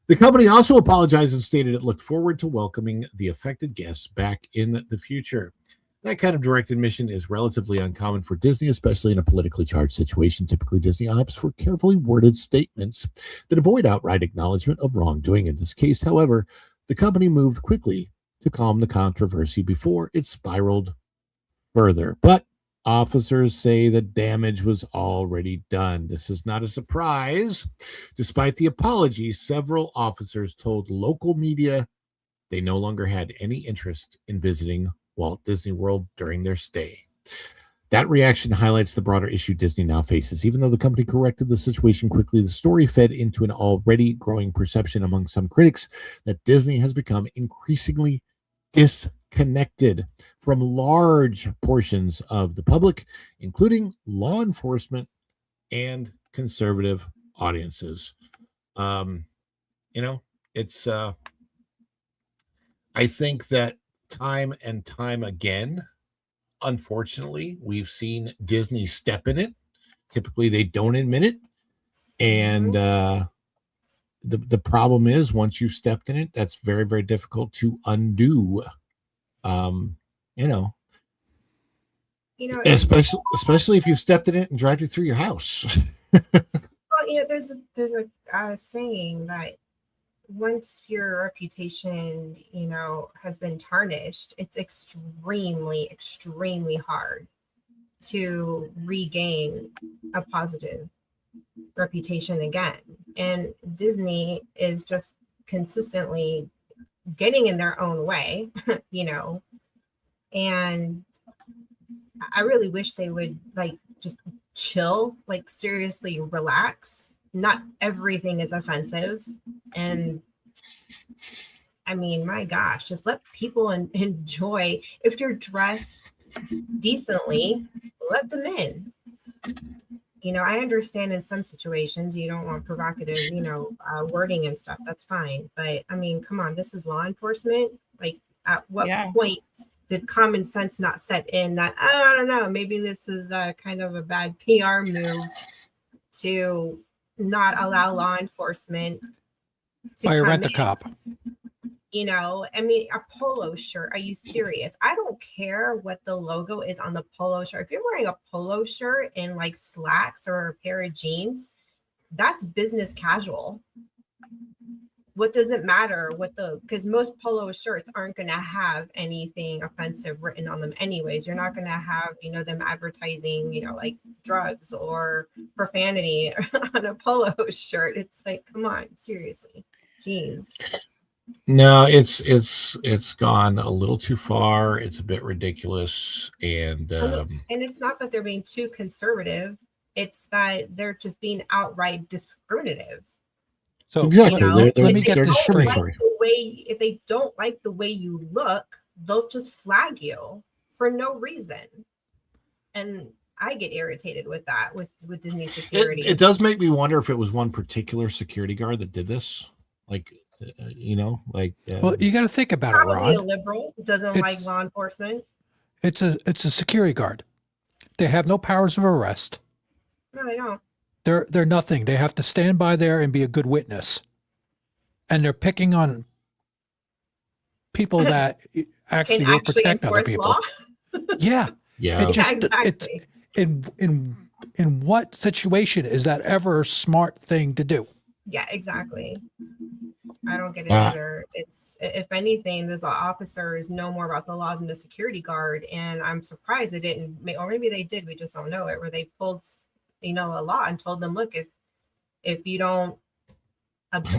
The company also apologized and stated it looked forward to welcoming the affected guests back in the future. That kind of direct admission is relatively uncommon for Disney, especially in a politically charged situation. Typically, Disney opts for carefully worded statements that avoid outright acknowledgement of wrongdoing. In this case, however, the company moved quickly to calm the controversy before it spiraled further. But Officers say the damage was already done. This is not a surprise. Despite the apology, several officers told local media they no longer had any interest in visiting Walt Disney World during their stay. That reaction highlights the broader issue Disney now faces. Even though the company corrected the situation quickly, the story fed into an already growing perception among some critics that Disney has become increasingly disconnected from large portions of the public, including law enforcement and conservative audiences. It's I think that time and time again, unfortunately, we've seen Disney step in it. Typically, they don't admit it. And the problem is, once you've stepped in it, that's very, very difficult to undo. Especially if you've stepped in it and dragged it through your house. Well, there's a saying that once your reputation, has been tarnished, it's extremely, extremely hard to regain a positive reputation again. And Disney is just consistently getting in their own way, and I really wish they would just chill, seriously relax. Not everything is offensive. And I mean, my gosh, just let people enjoy. If you're dressed decently, let them in. I understand in some situations you don't want provocative, wording and stuff. That's fine. But I mean, come on, this is law enforcement. At what point did common sense not set in that, I don't know, maybe this is kind of a bad PR move to not allow law enforcement to Buy a come rent-a-cop. I mean, a polo shirt. Are you serious? I don't care what the logo is on the polo shirt. If you're wearing a polo shirt and slacks or a pair of jeans, that's business casual. What does it matter because most polo shirts aren't going to have anything offensive written on them anyways. You're not going to have, them advertising, drugs or profanity on a polo shirt. It's come on, seriously. Jeez. No, it's gone a little too far. It's a bit ridiculous. And it's not that they're being too conservative. It's that they're just being outright discriminative. So exactly. Let me get this straight. If they don't like the way you look, they'll just flag you for no reason. And I get irritated with that with Disney security. It does make me wonder if it was one particular security guard that did this. Well, you got to think about it, Ron. A liberal doesn't like law enforcement. It's a security guard. They have no powers of arrest. No, they don't. They're nothing. They have to stand by there and be a good witness. And they're picking on people that actually will protect other people. Law? Yeah. Yeah. Exactly. In what situation is that ever a smart thing to do? Yeah, exactly. I don't get it either. It's, if anything, those officers know more about the law than the security guard, and I'm surprised they didn't, or maybe they did. We just don't know it. Where they pulled, a law and told them, look, if you don't,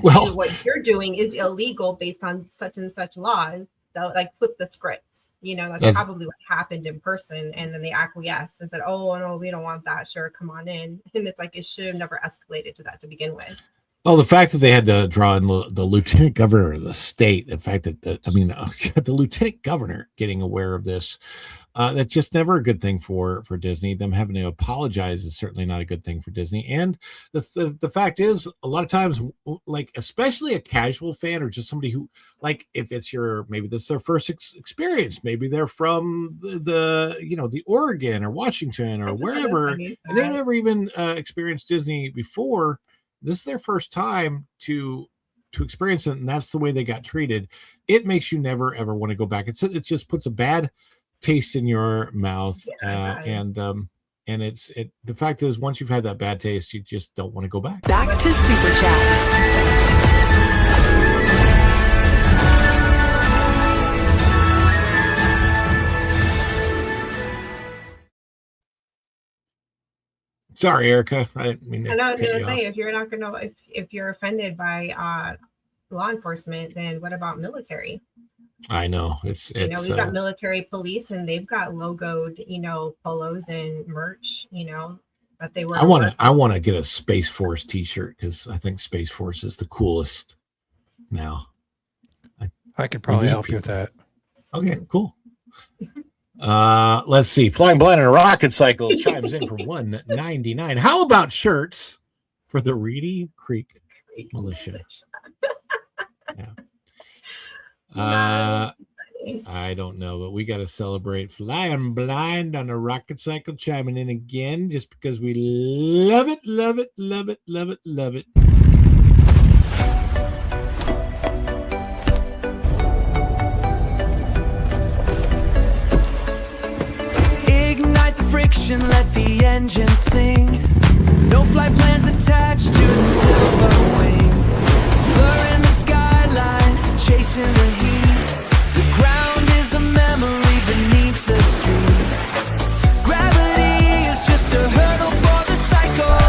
what you're doing is illegal based on such and such laws. So flip the script. That's probably what happened in person, and then they acquiesced and said, "Oh no, we don't want that. Sure, come on in." And it's it should have never escalated to that to begin with. Well, the fact that they had to draw in the lieutenant governor of the state, the fact that the lieutenant governor getting aware of this, that's just never a good thing for Disney. Them having to apologize is certainly not a good thing for Disney. And the fact is, a lot of times, especially a casual fan or just somebody who, if it's maybe this is their first experience, maybe they're from the Oregon or Washington or wherever, and they've never even experienced Disney before. This is their first time to experience it, and that's the way they got treated. It makes you never ever want to go back. It just puts a bad taste in your mouth, and the fact is, once you've had that bad taste, you just don't want to go back. Back to Super Chats. Sorry, Erica. I mean, I know I was cut gonna you say, off. if you're not gonna, if you're offended by law enforcement, then what about military? I know it's We've got military police, and they've got logoed, polos and merch, that they wear. I want to get a Space Force T-shirt because I think Space Force is the coolest now. I could probably help you with that. Okay, cool. Let's see. Flying Blind on a Rocket Cycle chimes in for $1.99. How about shirts for the Reedy Creek Militia? Yeah. I don't know, but we got to celebrate Flying Blind on a Rocket Cycle chiming in again just because we love it, love it, love it, love it, love it. Ignite the friction, let the engine sing. No flight plans attached to the silver wing. Blur in the skyline, chasing the heat. The ground is a memory beneath the street. Gravity is just a hurdle for the cycle.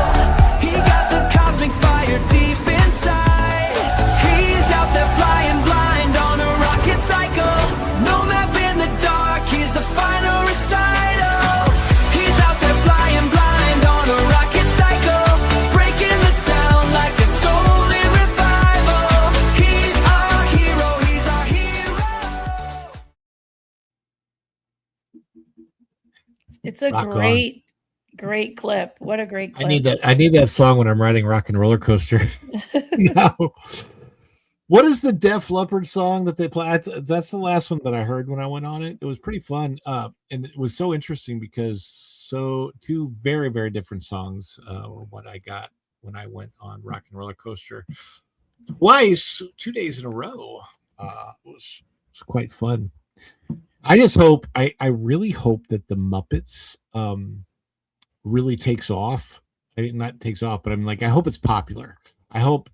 He got the cosmic fire deep inside. He's out there flying blind on a rocket cycle. No map in the dark, he's the final recital. He's out there flying blind on a rocket cycle, breaking the sound like a soul in revival. He's our hero, he's our hero. It's a Rock great clip. What a great clip. I need that song when I'm riding Rock and Roller Coaster. No. What is the Def Leppard song that they play? That's the last one that I heard when I went on it. It was pretty fun. And it was so interesting because two very, very different songs were what I got when I went on Rock and Roller Coaster twice, 2 days in a row. It was quite fun. I just hope, I really hope that the Muppets really takes off. I mean, not takes off, but I'm like, I hope it's popular. I hope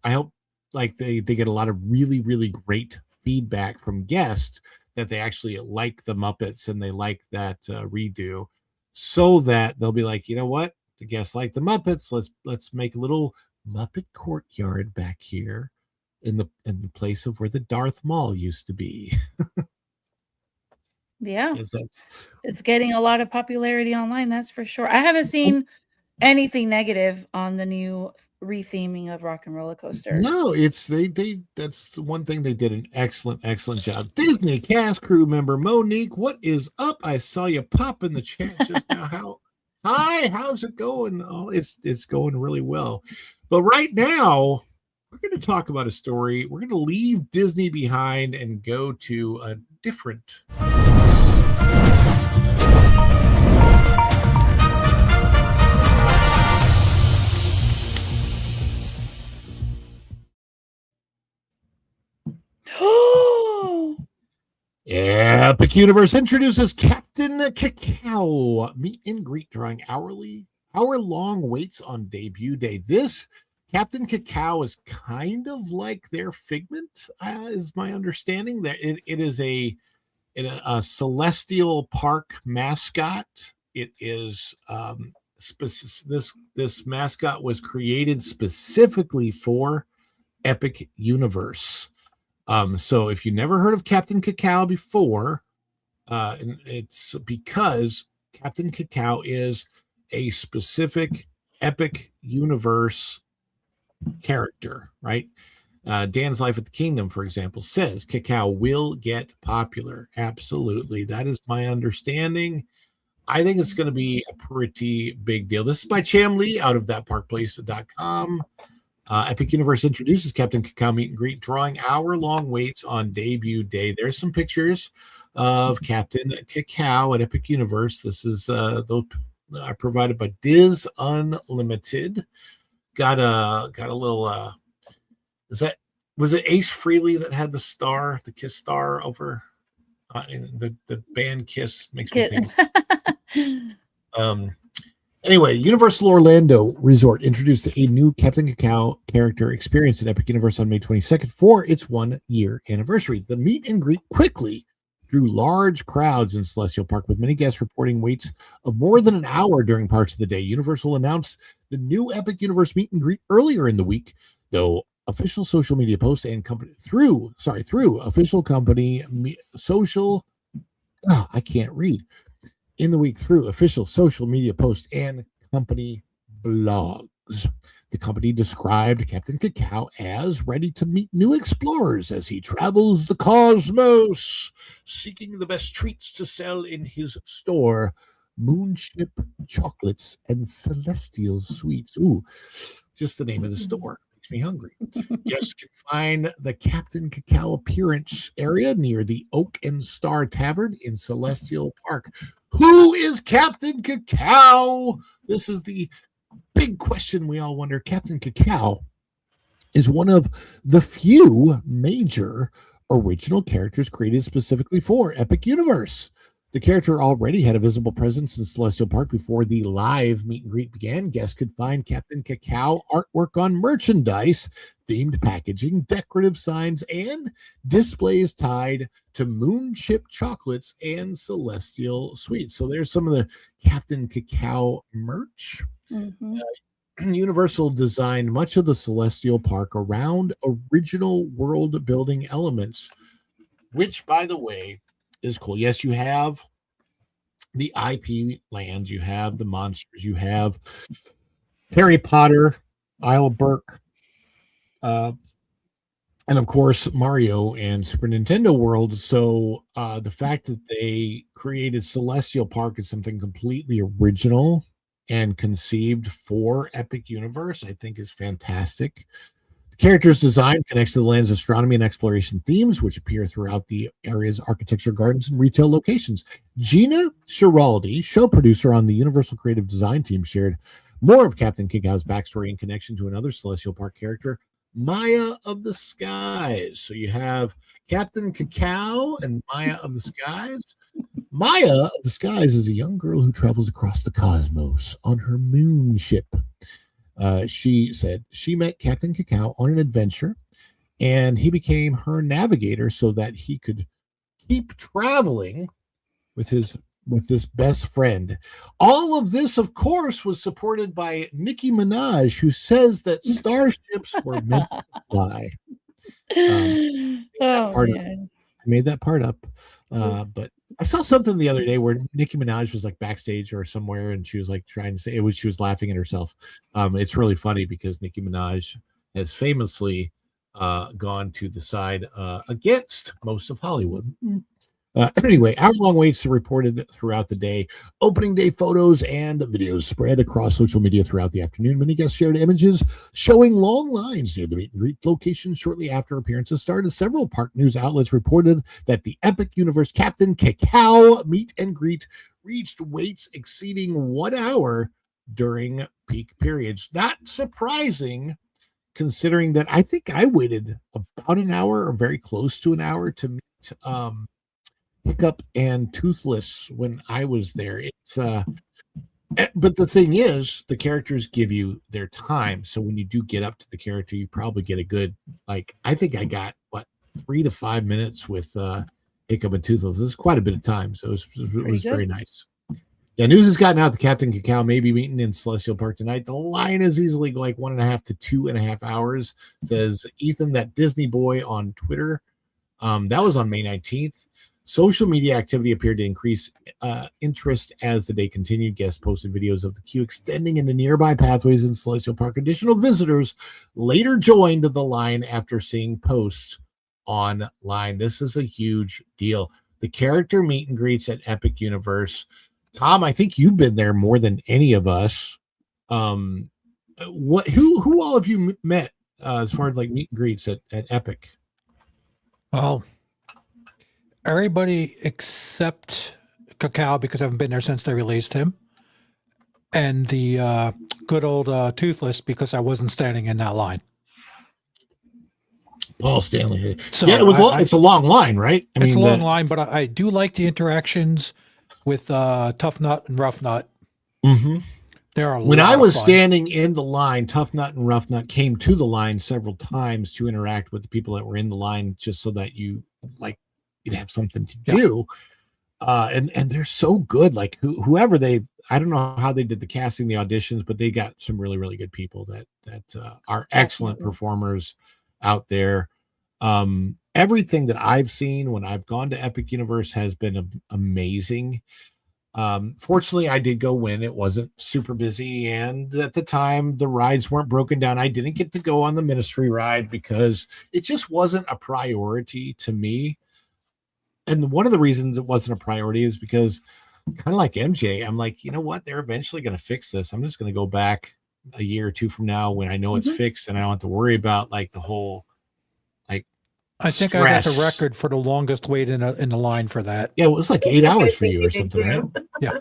like they get a lot of really, really great feedback from guests that they actually like the Muppets and they like that redo, so that they'll be like, you know what, the guests like the Muppets. Let's make a little Muppet courtyard back here in the place of where the Darth Maul used to be. Yeah. It's getting a lot of popularity online, that's for sure. I haven't seen anything negative on the new retheming of Rock and Roller Coaster. No, it's they that's the one thing they did an excellent job. Disney cast crew member Monique, what is up? I saw you pop in the chat just now. How's it going? Oh, it's going really well. But right now, we're going to talk about a story. We're going to leave Disney behind and go to a different Epic Universe introduces Captain Cacao. Meet and greet drawing hour-long waits on debut day. This Captain Cacao is kind of like their Figment, is my understanding. That it is a Celestial Park mascot. It is this mascot was created specifically for Epic Universe. So if you never heard of Captain Cacao before, it's because Captain Cacao is a specific Epic Universe character, right? Dan's Life at the Kingdom, for example, says Cacao will get popular. Absolutely. That is my understanding. I think it's going to be a pretty big deal. This is by Cham Lee out of thatparkplace.com. Epic Universe introduces Captain Cacao meet and greet, drawing hour-long waits on debut day. There's some pictures of Captain Cacao at Epic Universe. This is those are provided by Diz Unlimited. Got a little. Was it Ace Frehley that had the star, the Kiss star over the band Kiss? Makes me think. Anyway, Universal Orlando Resort introduced a new Captain Cacao character experience at Epic Universe on May 22nd for its 1-year anniversary. The meet and greet quickly drew large crowds in Celestial Park, with many guests reporting waits of more than an hour during parts of the day. Universal announced the new Epic Universe meet and greet earlier in the week, though official social media posts and company through official company social I can't read in the week through official social media posts and company blogs. The company described Captain Cacao as ready to meet new explorers as he travels the cosmos, seeking the best treats to sell in his store, Moonship Chocolates and Celestial Sweets. Ooh, just the name of the store makes me hungry. Guests can find the Captain Cacao appearance area near the Oak and Star Tavern in Celestial Park. Who is Captain Cacao? This is the big question we all wonder. Captain Cacao is one of the few major original characters created specifically for Epic Universe. The character already had a visible presence in Celestial Park before the live meet and greet began. Guests could find Captain Cacao artwork on merchandise, themed packaging, decorative signs, and displays tied to Moonship Chocolates and Celestial Sweets. So there's some of the Captain Cacao merch. Mhm. Universal designed much of the Celestial Park around original world building elements, which, by the way, is cool. Yes, you have the IP lands, you have the monsters, you have Harry Potter, Isle Burke, and of course Mario and Super Nintendo World. So the fact that they created Celestial Park is something completely original and conceived for Epic Universe, I think is fantastic. The character's design connects to the land's astronomy and exploration themes, which appear throughout the area's architecture, gardens, and retail locations. Gina Schiraldi, show producer on the Universal Creative Design team, shared more of Captain Cacao's backstory in connection to another Celestial Park character, Maya of the Skies. So you have Captain Cacao and Maya of the Skies. Maya of the Skies is a young girl who travels across the cosmos on her moon ship. She said she met Captain Cacao on an adventure, and he became her navigator so that he could keep traveling with this best friend. All of this, of course, was supported by Nicki Minaj, who says that starships were meant to fly. I made that part up. But I saw something the other day where Nicki Minaj was like backstage or somewhere, and she was like trying to say she was laughing at herself. It's really funny because Nicki Minaj has famously gone to the side against most of Hollywood. Anyway, hour-long waits are reported throughout the day. Opening day photos and videos spread across social media throughout the afternoon. Many guests shared images showing long lines near the meet and greet location shortly after appearances started. Several park news outlets reported that the Epic Universe Captain Cacao meet and greet reached waits exceeding 1 hour during peak periods. Not surprising, considering that I think I waited about an hour or very close to an hour to meet Hiccup and Toothless when I was there. It's but the thing is, the characters give you their time, so when you do get up to the character, you probably get a good, like, I think I got 3 to 5 minutes with Hiccup and Toothless. This is quite a bit of time, so it was very nice. Yeah, news has gotten out that Captain Cacao may be meeting in Celestial Park tonight. The line is easily like 1.5 to 2.5 hours, says Ethan, that Disney boy, on Twitter. That was on May 19th. Social media activity appeared to increase interest as the day continued. Guests posted videos of the queue extending into nearby pathways in Celestial Park. Additional visitors later joined the line after seeing posts online. This is a huge deal. The character meet and greets at Epic Universe. Tom, I think you've been there more than any of us. Who all have you met as far as like meet and greets at Epic? Well, everybody except Cacao, because I haven't been there since they released him, and the good old Toothless, because I wasn't standing in that line. Paul Stanley. So yeah, it's a long line, right? It's a long line, but I do like the interactions with Tough Nut and Rough Nut. Mm-hmm. When I was standing in the line, Tough Nut and Rough Nut came to the line several times to interact with the people that were in the line, just so that you you'd have something to do. And they're so good. Like whoever I don't know how they did the casting, the auditions, but they got some really, really good people that are excellent performers out there. Everything that I've seen when I've gone to Epic Universe has been amazing. Fortunately, I did go when it wasn't super busy, and at the time the rides weren't broken down. I didn't get to go on the Ministry ride because it just wasn't a priority to me. And one of the reasons it wasn't a priority is because, kind of like MJ, I'm like, you know what? They're eventually going to fix this. I'm just going to go back a year or two from now when I know it's fixed and I don't have to worry about like the whole I think I got the record for the longest wait in the line for that. Yeah, it was like 8 hours for you or something, right? Yeah.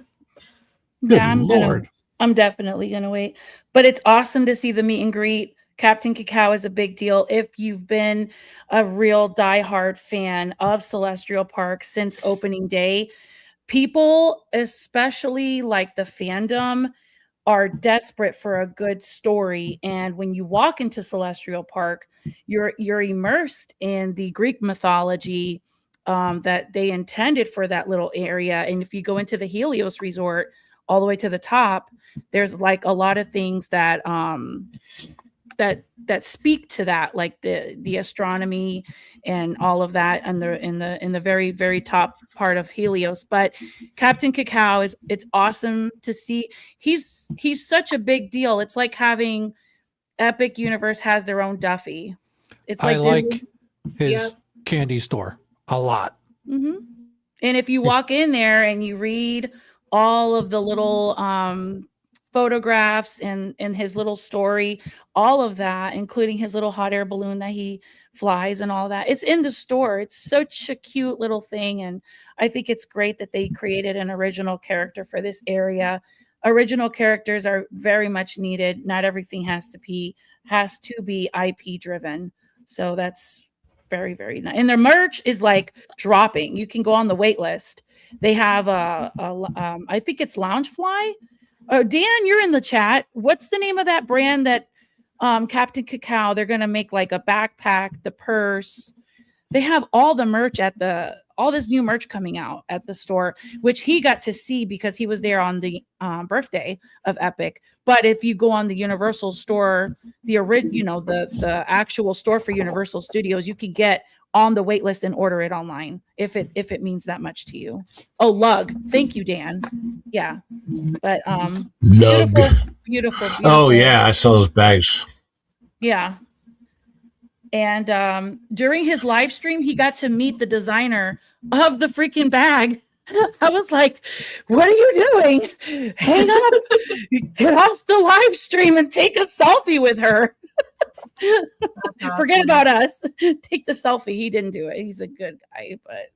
Good Yeah, Lord. I'm definitely gonna wait. But it's awesome to see the meet and greet. Captain Cacao is a big deal. If you've been a real diehard fan of Celestial Park since opening day, people, especially like the fandom, are desperate for a good story. And when you walk into Celestial Park, you're immersed in the Greek mythology that they intended for that little area. And if you go into the Helios Resort all the way to the top, there's like a lot of things that that speak to that, like the astronomy and all of that, and in the very, very top part of Helios. But Captain Cacao it's awesome to see. He's such a big deal. It's like having Epic Universe has their own Duffy. It's like I like his candy store a lot. And if you walk in there and you read all of the little photographs and his little story, all of that, including his little hot air balloon that he flies and all that, it's in the store. It's such a cute little thing. And I think it's great that they created an original character for this area. Original characters are very much needed. Not everything has to be IP driven. So that's very, very nice. And their merch is like dropping. You can go on the wait list. They have I think it's Loungefly. Oh, Dan, you're in the chat. What's the name of that brand that Captain Cacao? They're gonna make like a backpack, the purse. They have all the merch all this new merch coming out at the store, which he got to see because he was there on the birthday of Epic. But if you go on the Universal store, the actual store for Universal Studios, you can get on the wait list and order it online if it means that much to you. Oh, Lug. Thank you, Dan. Yeah. But beautiful. Oh yeah, I saw those bags. Yeah. And during his live stream, he got to meet the designer of the freaking bag. I was like, what are you doing? Hang up, get off the live stream and take a selfie with her. Forget about us. Take the selfie. He didn't do it. He's a good guy. But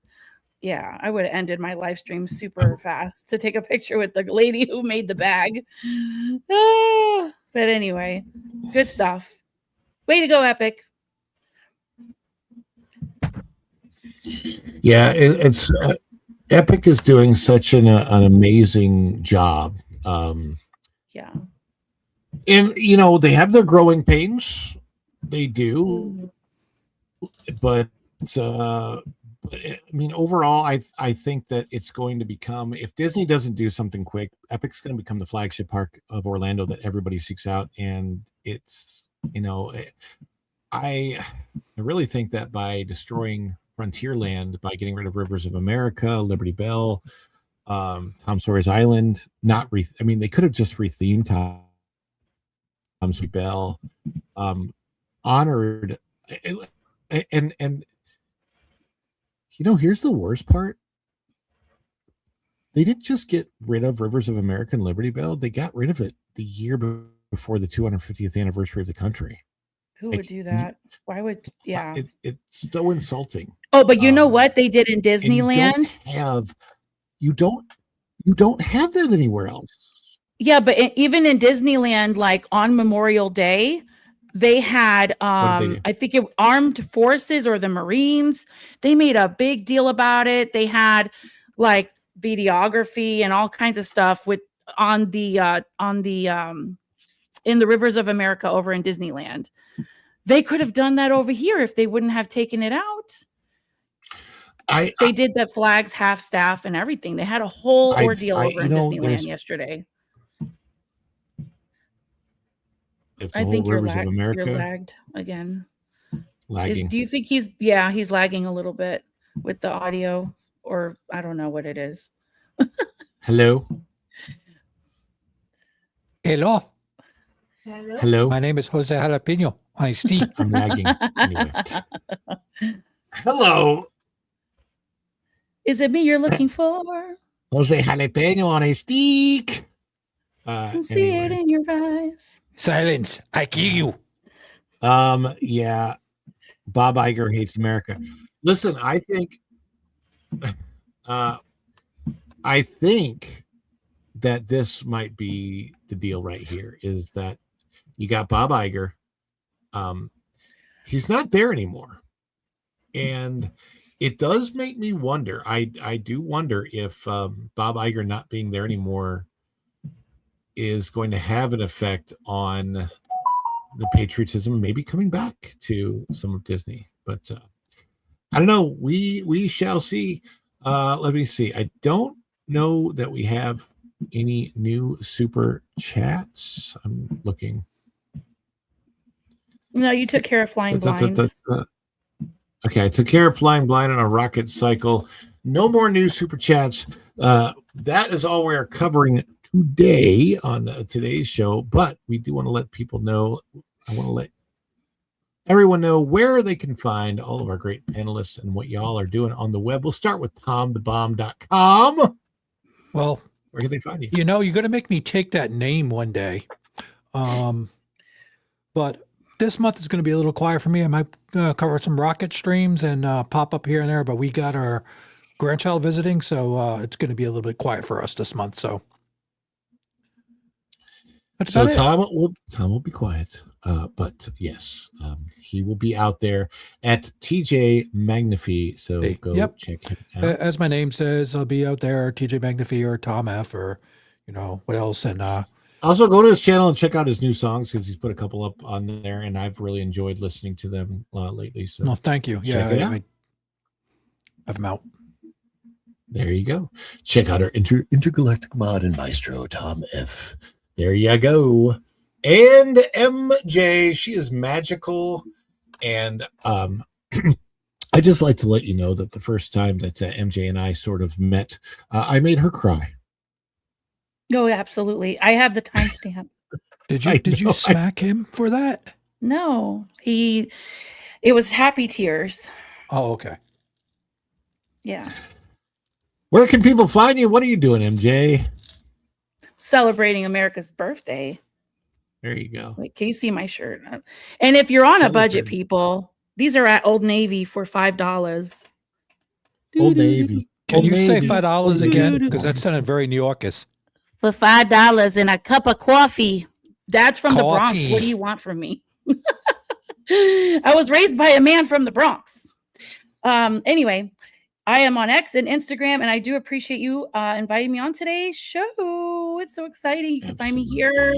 yeah, I would have ended my live stream super fast to take a picture with the lady who made the bag. But anyway, good stuff. Way to go, Epic. Yeah, it's Epic is doing such an amazing job. Yeah. And they have their growing pains. They do. But I mean, overall, I think that it's going to become, if Disney doesn't do something quick, Epic's going to become the flagship park of Orlando that everybody seeks out. And it's, I really think that by destroying Frontierland, by getting rid of Rivers of America, Liberty Bell, Tom Sawyer's Island, they could have just rethemed Tom Sawyer's Bell, honored, and here's the worst part. They didn't just get rid of Rivers of America and Liberty Bell; they got rid of it the year before the 250th anniversary of the country. Who would do that? Why would? Yeah, it's so insulting. Oh, but you know what they did in Disneyland? You don't have that anywhere else. Yeah, but even in Disneyland, like on Memorial Day, they had I think it Armed Forces or the Marines. They made a big deal about it. They had like videography and all kinds of stuff in the Rivers of America over in Disneyland. They could have done that over here if they wouldn't have taken it out. They did the flags half staff and everything. They had a whole ordeal over in Disneyland yesterday. If the I whole think you're Rivers of America lagged again. lagging. Do you think he's lagging a little bit with the audio, or I don't know what it is. Hello. Hello. Hello. My name is Jose Jalapeno. I'm Steve. I'm lagging. Anyway. Hello. Is it me you're looking for? Jose Jalapeno on a stick. I can see it in your eyes. Silence. I kill you. Yeah. Bob Iger hates America. Listen, I think that this might be the deal right here, is that you got Bob Iger. He's not there anymore. And it does make me wonder. I do wonder if Bob Iger not being there anymore is going to have an effect on the patriotism, maybe coming back to some of Disney. But I don't know. We shall see. Let me see. I don't know that we have any new super chats. I'm looking. No, you took care of Flying Blind. Okay, I took care of Flying Blind on a rocket cycle. No more new super chats. That is all we're covering today on today's show. But we do want to let people know. I want to let everyone know where they can find all of our great panelists and what y'all are doing on the web. We'll start with TomTheBomb.com. Well, where can they find you? You know, you're going to make me take that name one day. But this month is going to be a little quiet for me. I might cover some rocket streams and pop up here and there, but we got our grandchild visiting, so it's going to be a little bit quiet for us this month. So that's about it. Tom will be quiet, but yes, he will be out there at TJ Magnify. So go check him out. As my name says, I'll be out there, TJ Magnify or Tom F, or what else, and also go to his channel and check out his new songs, because he's put a couple up on there, and I've really enjoyed listening to them lately. So, well, thank you. Yeah, I have them out. There you go. Check out our intergalactic mod and maestro, Tom F. There you go. And MJ, she is magical, and I just like to let you know that the first time that MJ and I sort of met, I made her cry. No, absolutely. I have the timestamp. Did you smack him for that? No, it was happy tears. Oh, okay. Yeah. Where can people find you? What are you doing, MJ? Celebrating America's birthday. There you go. Wait, can you see my shirt? And if you're on a budget, people, these are at Old Navy for $5. Old Navy. Can you say $5 again? Because that sounded very New Yorkers. For $5 and a cup of coffee. Dad's from the Bronx. What do you want from me? I was raised by a man from the Bronx. Anyway, I am on X and Instagram, and I do appreciate you inviting me on today's show. It's so exciting. You can find me here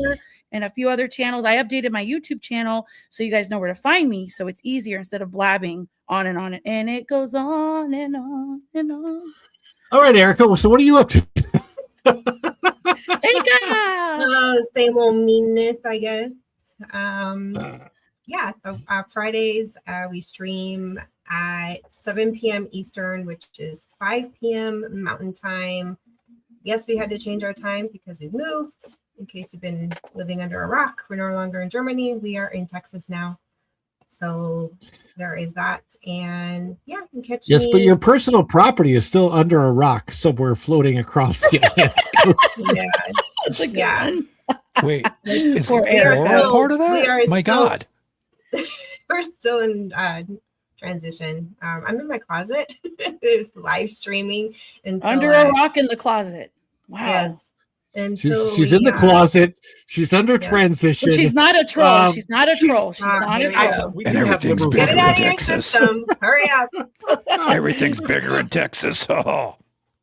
and a few other channels. I updated my YouTube channel so you guys know where to find me, so it's easier instead of blabbing on, and it goes on and on and on. All right, Erica. So what are you up to? Same old meanness, I guess. Yeah, so Fridays we stream at 7 p.m. Eastern, which is 5 p.m. Mountain Time. Yes, we had to change our time because we moved. In case you've been living under a rock, we're no longer in Germany. We are in Texas now. So there is that. And yeah, you can catch me. But your personal property is still under a rock somewhere floating across the Atlantic. Yeah. Wait, is Laura part of that? My God. We're still in transition. I'm in my closet. It's live streaming under a rock in the closet. Wow. Yes. And she's in the closet. She's under transition. But she's not a troll. She's not a troll. She's not a troll. We and everything's bigger in Texas. Hurry up. Everything's bigger in Texas. Oh.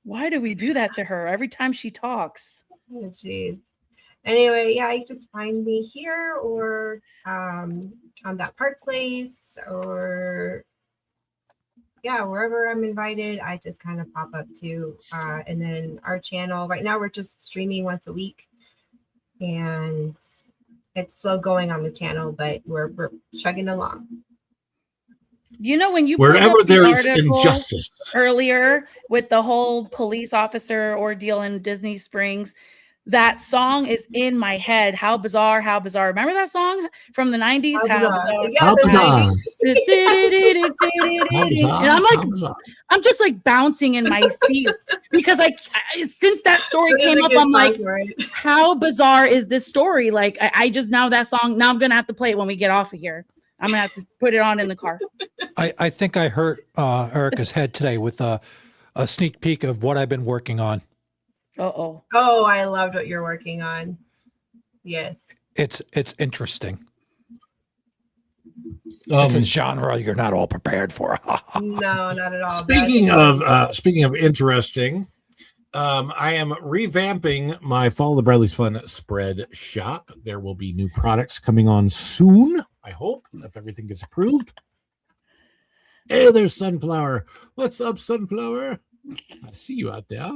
Why do we do that to her every time she talks? Oh, geez. Anyway, yeah, you just find me here or on that Park Place or yeah, wherever I'm invited, I just kind of pop up to. And then our channel right now, we're just streaming once a week, and it's slow going on the channel, but we're chugging along. You know, when you Wherever pulled up the there is article injustice. earlier with the whole police officer ordeal in Disney Springs, that song is in my head. How bizarre, how bizarre. Remember that song from the 90s? How bizarre. Yeah, How the bizarre. 90s. How bizarre. And I'm like, How bizarre. I'm just like bouncing in my seat because since that story It is came a up, good I'm like, song, right? how bizarre is this story? Like I just now that song, now I'm gonna have to play it when we get off of here. I'm gonna have to put it on in the car. I think I hurt Erica's head today with a sneak peek of what I've been working on. Uh-oh. Oh, I loved what you're working on. Yes. It's interesting. It's a genre you're not all prepared for. No, not at all. Speaking of interesting, I am revamping my Follow the Bradley's Fun spread shop. There will be new products coming on soon, I hope, if everything gets approved. Hey, there's Sunflower. What's up, Sunflower? I see you out there.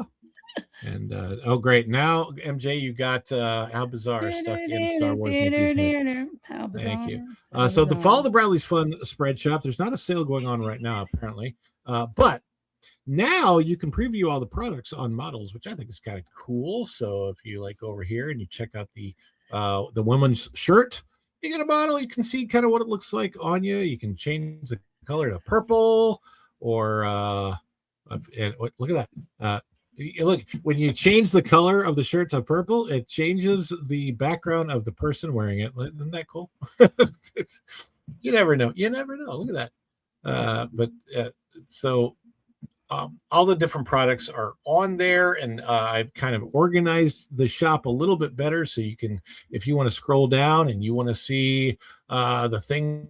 And oh, great. Now, MJ, you got How Bizarre stuck in Star Wars Mickey's head. How bizarre. Thank you. So the Follow the Bradley's Fun spread shop, there's not a sale going on right now, apparently. But now you can preview all the products on models, which I think is kind of cool. So if you like go over here and you check out the women's shirt, you get a model, you can see kind of what it looks like on you. You can change the color to purple or and look at that. Look, when you change the color of the shirt to purple, it changes the background of the person wearing it. Isn't that cool? You never know. You never know. Look at that. So all the different products are on there, and I've kind of organized the shop a little bit better. So you can, if you want to scroll down and you want to see the things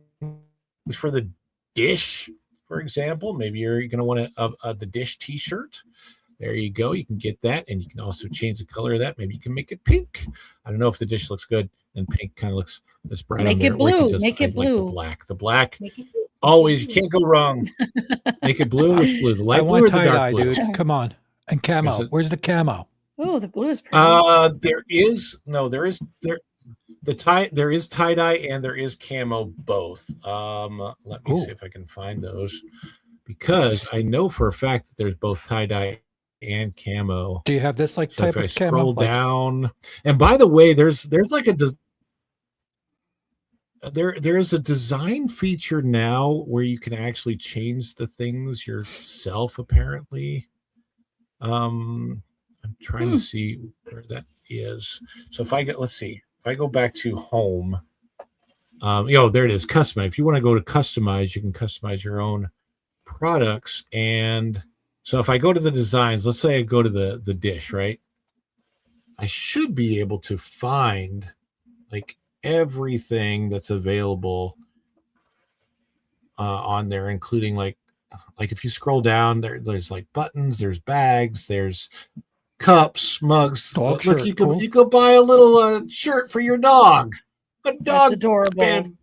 for the dish, for example, maybe you're going to want the dish t-shirt. There you go. You can get that, and you can also change the color of that. Maybe you can make it pink. I don't know if the dish looks good, and pink kind of looks this bright. Make it blue. Make it blue. Like the black. Always, you can't go wrong. Make it blue. Which blue? The light blue or the dark blue? Dude. Come on. And camo. Where's the camo? Oh, the blue is pretty. There is tie dye and there is camo both. Let me see if I can find those, because I know for a fact that there's both tie dye and camo. Do you have this like type of camo? Scroll down, and by the way, there's like there's a design feature now where you can actually change the things yourself. Apparently, I'm trying to see where that is. So if I go back to home, there it is, customize. If you want to go to customize, you can customize your own products. And so if I go to the designs, let's say I go to the dish, right? I should be able to find like everything that's available on there, including like if you scroll down there's like buttons, there's bags, there's cups, mugs. Dog Look, shirt, you could buy a little shirt for your dog. A dog. That's adorable.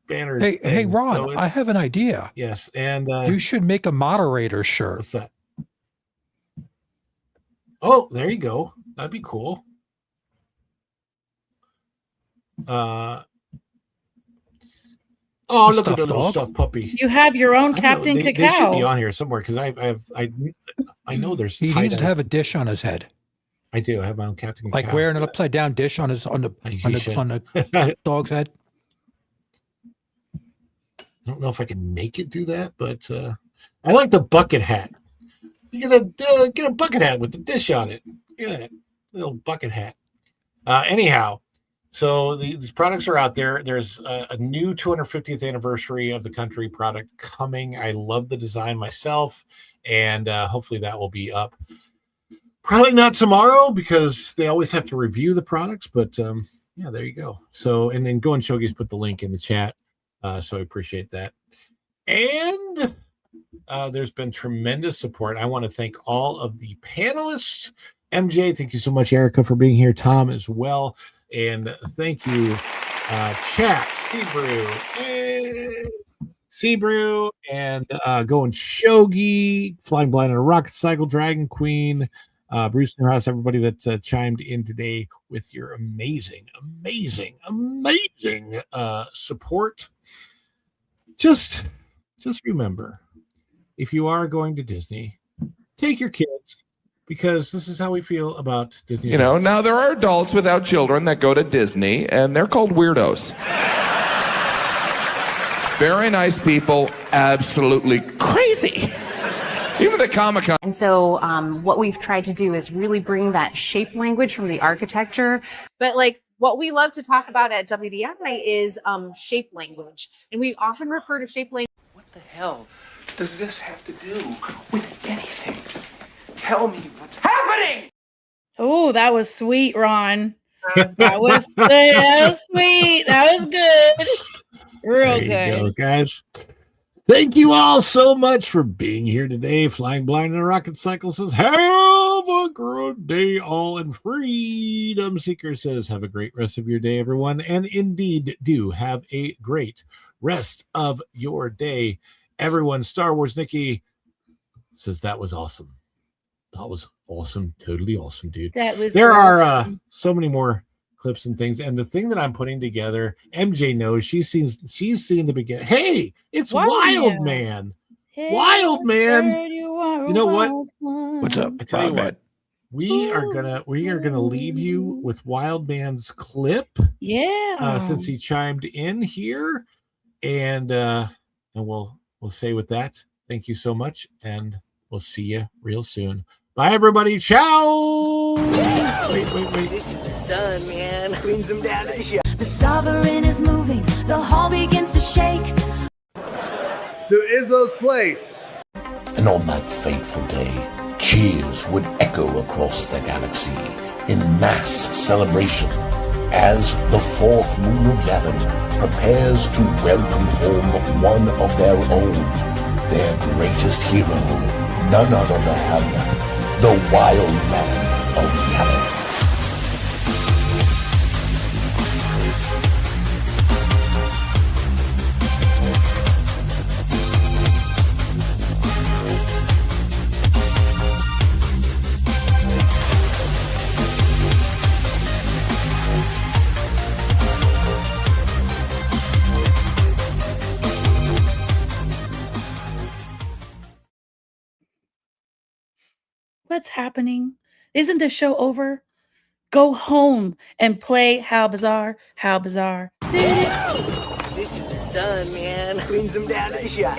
Banner. Hey, Ron, I have an idea. Yes, and you should make a moderator shirt. What's that? Oh, there you go. That'd be cool. Oh, look at the little stuffed puppy. You have your own Captain Cacao. They should be on here somewhere, because I know there's. He needs to have a dish on his head. I do. I have my own Captain Cacao. Like wearing an upside down dish on the dog's head. I don't know if I can make it do that, but I like the bucket hat. You get a bucket hat with the dish on it. Look at that little bucket hat. Anyhow, so these products are out there. There's a new 250th anniversary of the country product coming. I love the design myself, and hopefully that will be up. Probably not tomorrow, because they always have to review the products, but yeah, there you go. So, and then Go and Shogi's put the link in the chat, so I appreciate that. And there's been tremendous support. I want to thank all of the panelists. MJ, thank you so much. Erica, for being here. Tom as well. And thank you, chat, Steve Brew, Seabrew, and going Shogi, Flying Blind on a Rocket Cycle, Dragon Queen, Bruce Newhouse, everybody that chimed in today with your amazing support. Just remember, if you are going to Disney, take your kids, because this is how we feel about Disney. You know, now there are adults without children that go to Disney, and they're called weirdos. Very nice people, absolutely crazy. Even the Comic-Con. And so what we've tried to do is really bring that shape language from the architecture. But like what we love to talk about at WDI is shape language. And we often refer to shape language. What the hell does this have to do with anything? Tell me what's happening! Oh, that was sweet, Ron. That was sweet. That was good. Real There you good. go, guys. Thank you all so much for being here today. Flying Blind on a Rocket Cycle says, have a good day all. And Freedom Seeker says, have a great rest of your day, everyone. And indeed, do have a great rest of your day, everyone. Star Wars Nikki says, that was awesome. That was awesome. Totally awesome, dude. That was There awesome. are so many more clips and things, and the thing that I'm putting together, MJ knows, she's seen the beginning. Hey, it's Wild Man. Hey, Wild Man. You know what? What's up? I tell you what, we are gonna leave you with Wild Man's clip. Yeah. Since he chimed in here, and we'll say with that, thank you so much, and we'll see you real soon. Bye, everybody. Ciao. Wait. This is done, man. Cleans them down to the shop. The sovereign is moving, the hall begins to shake. To Izzo's place. And on that fateful day, cheers would echo across the galaxy in mass celebration as the fourth moon of Yavin prepares to welcome home one of their own, their greatest hero, none other than the Wild Man of Yavin. What's happening? Isn't the show over? Go home and play How Bizarre, How Bizarre. This is done, man. Cleans them down to the shop.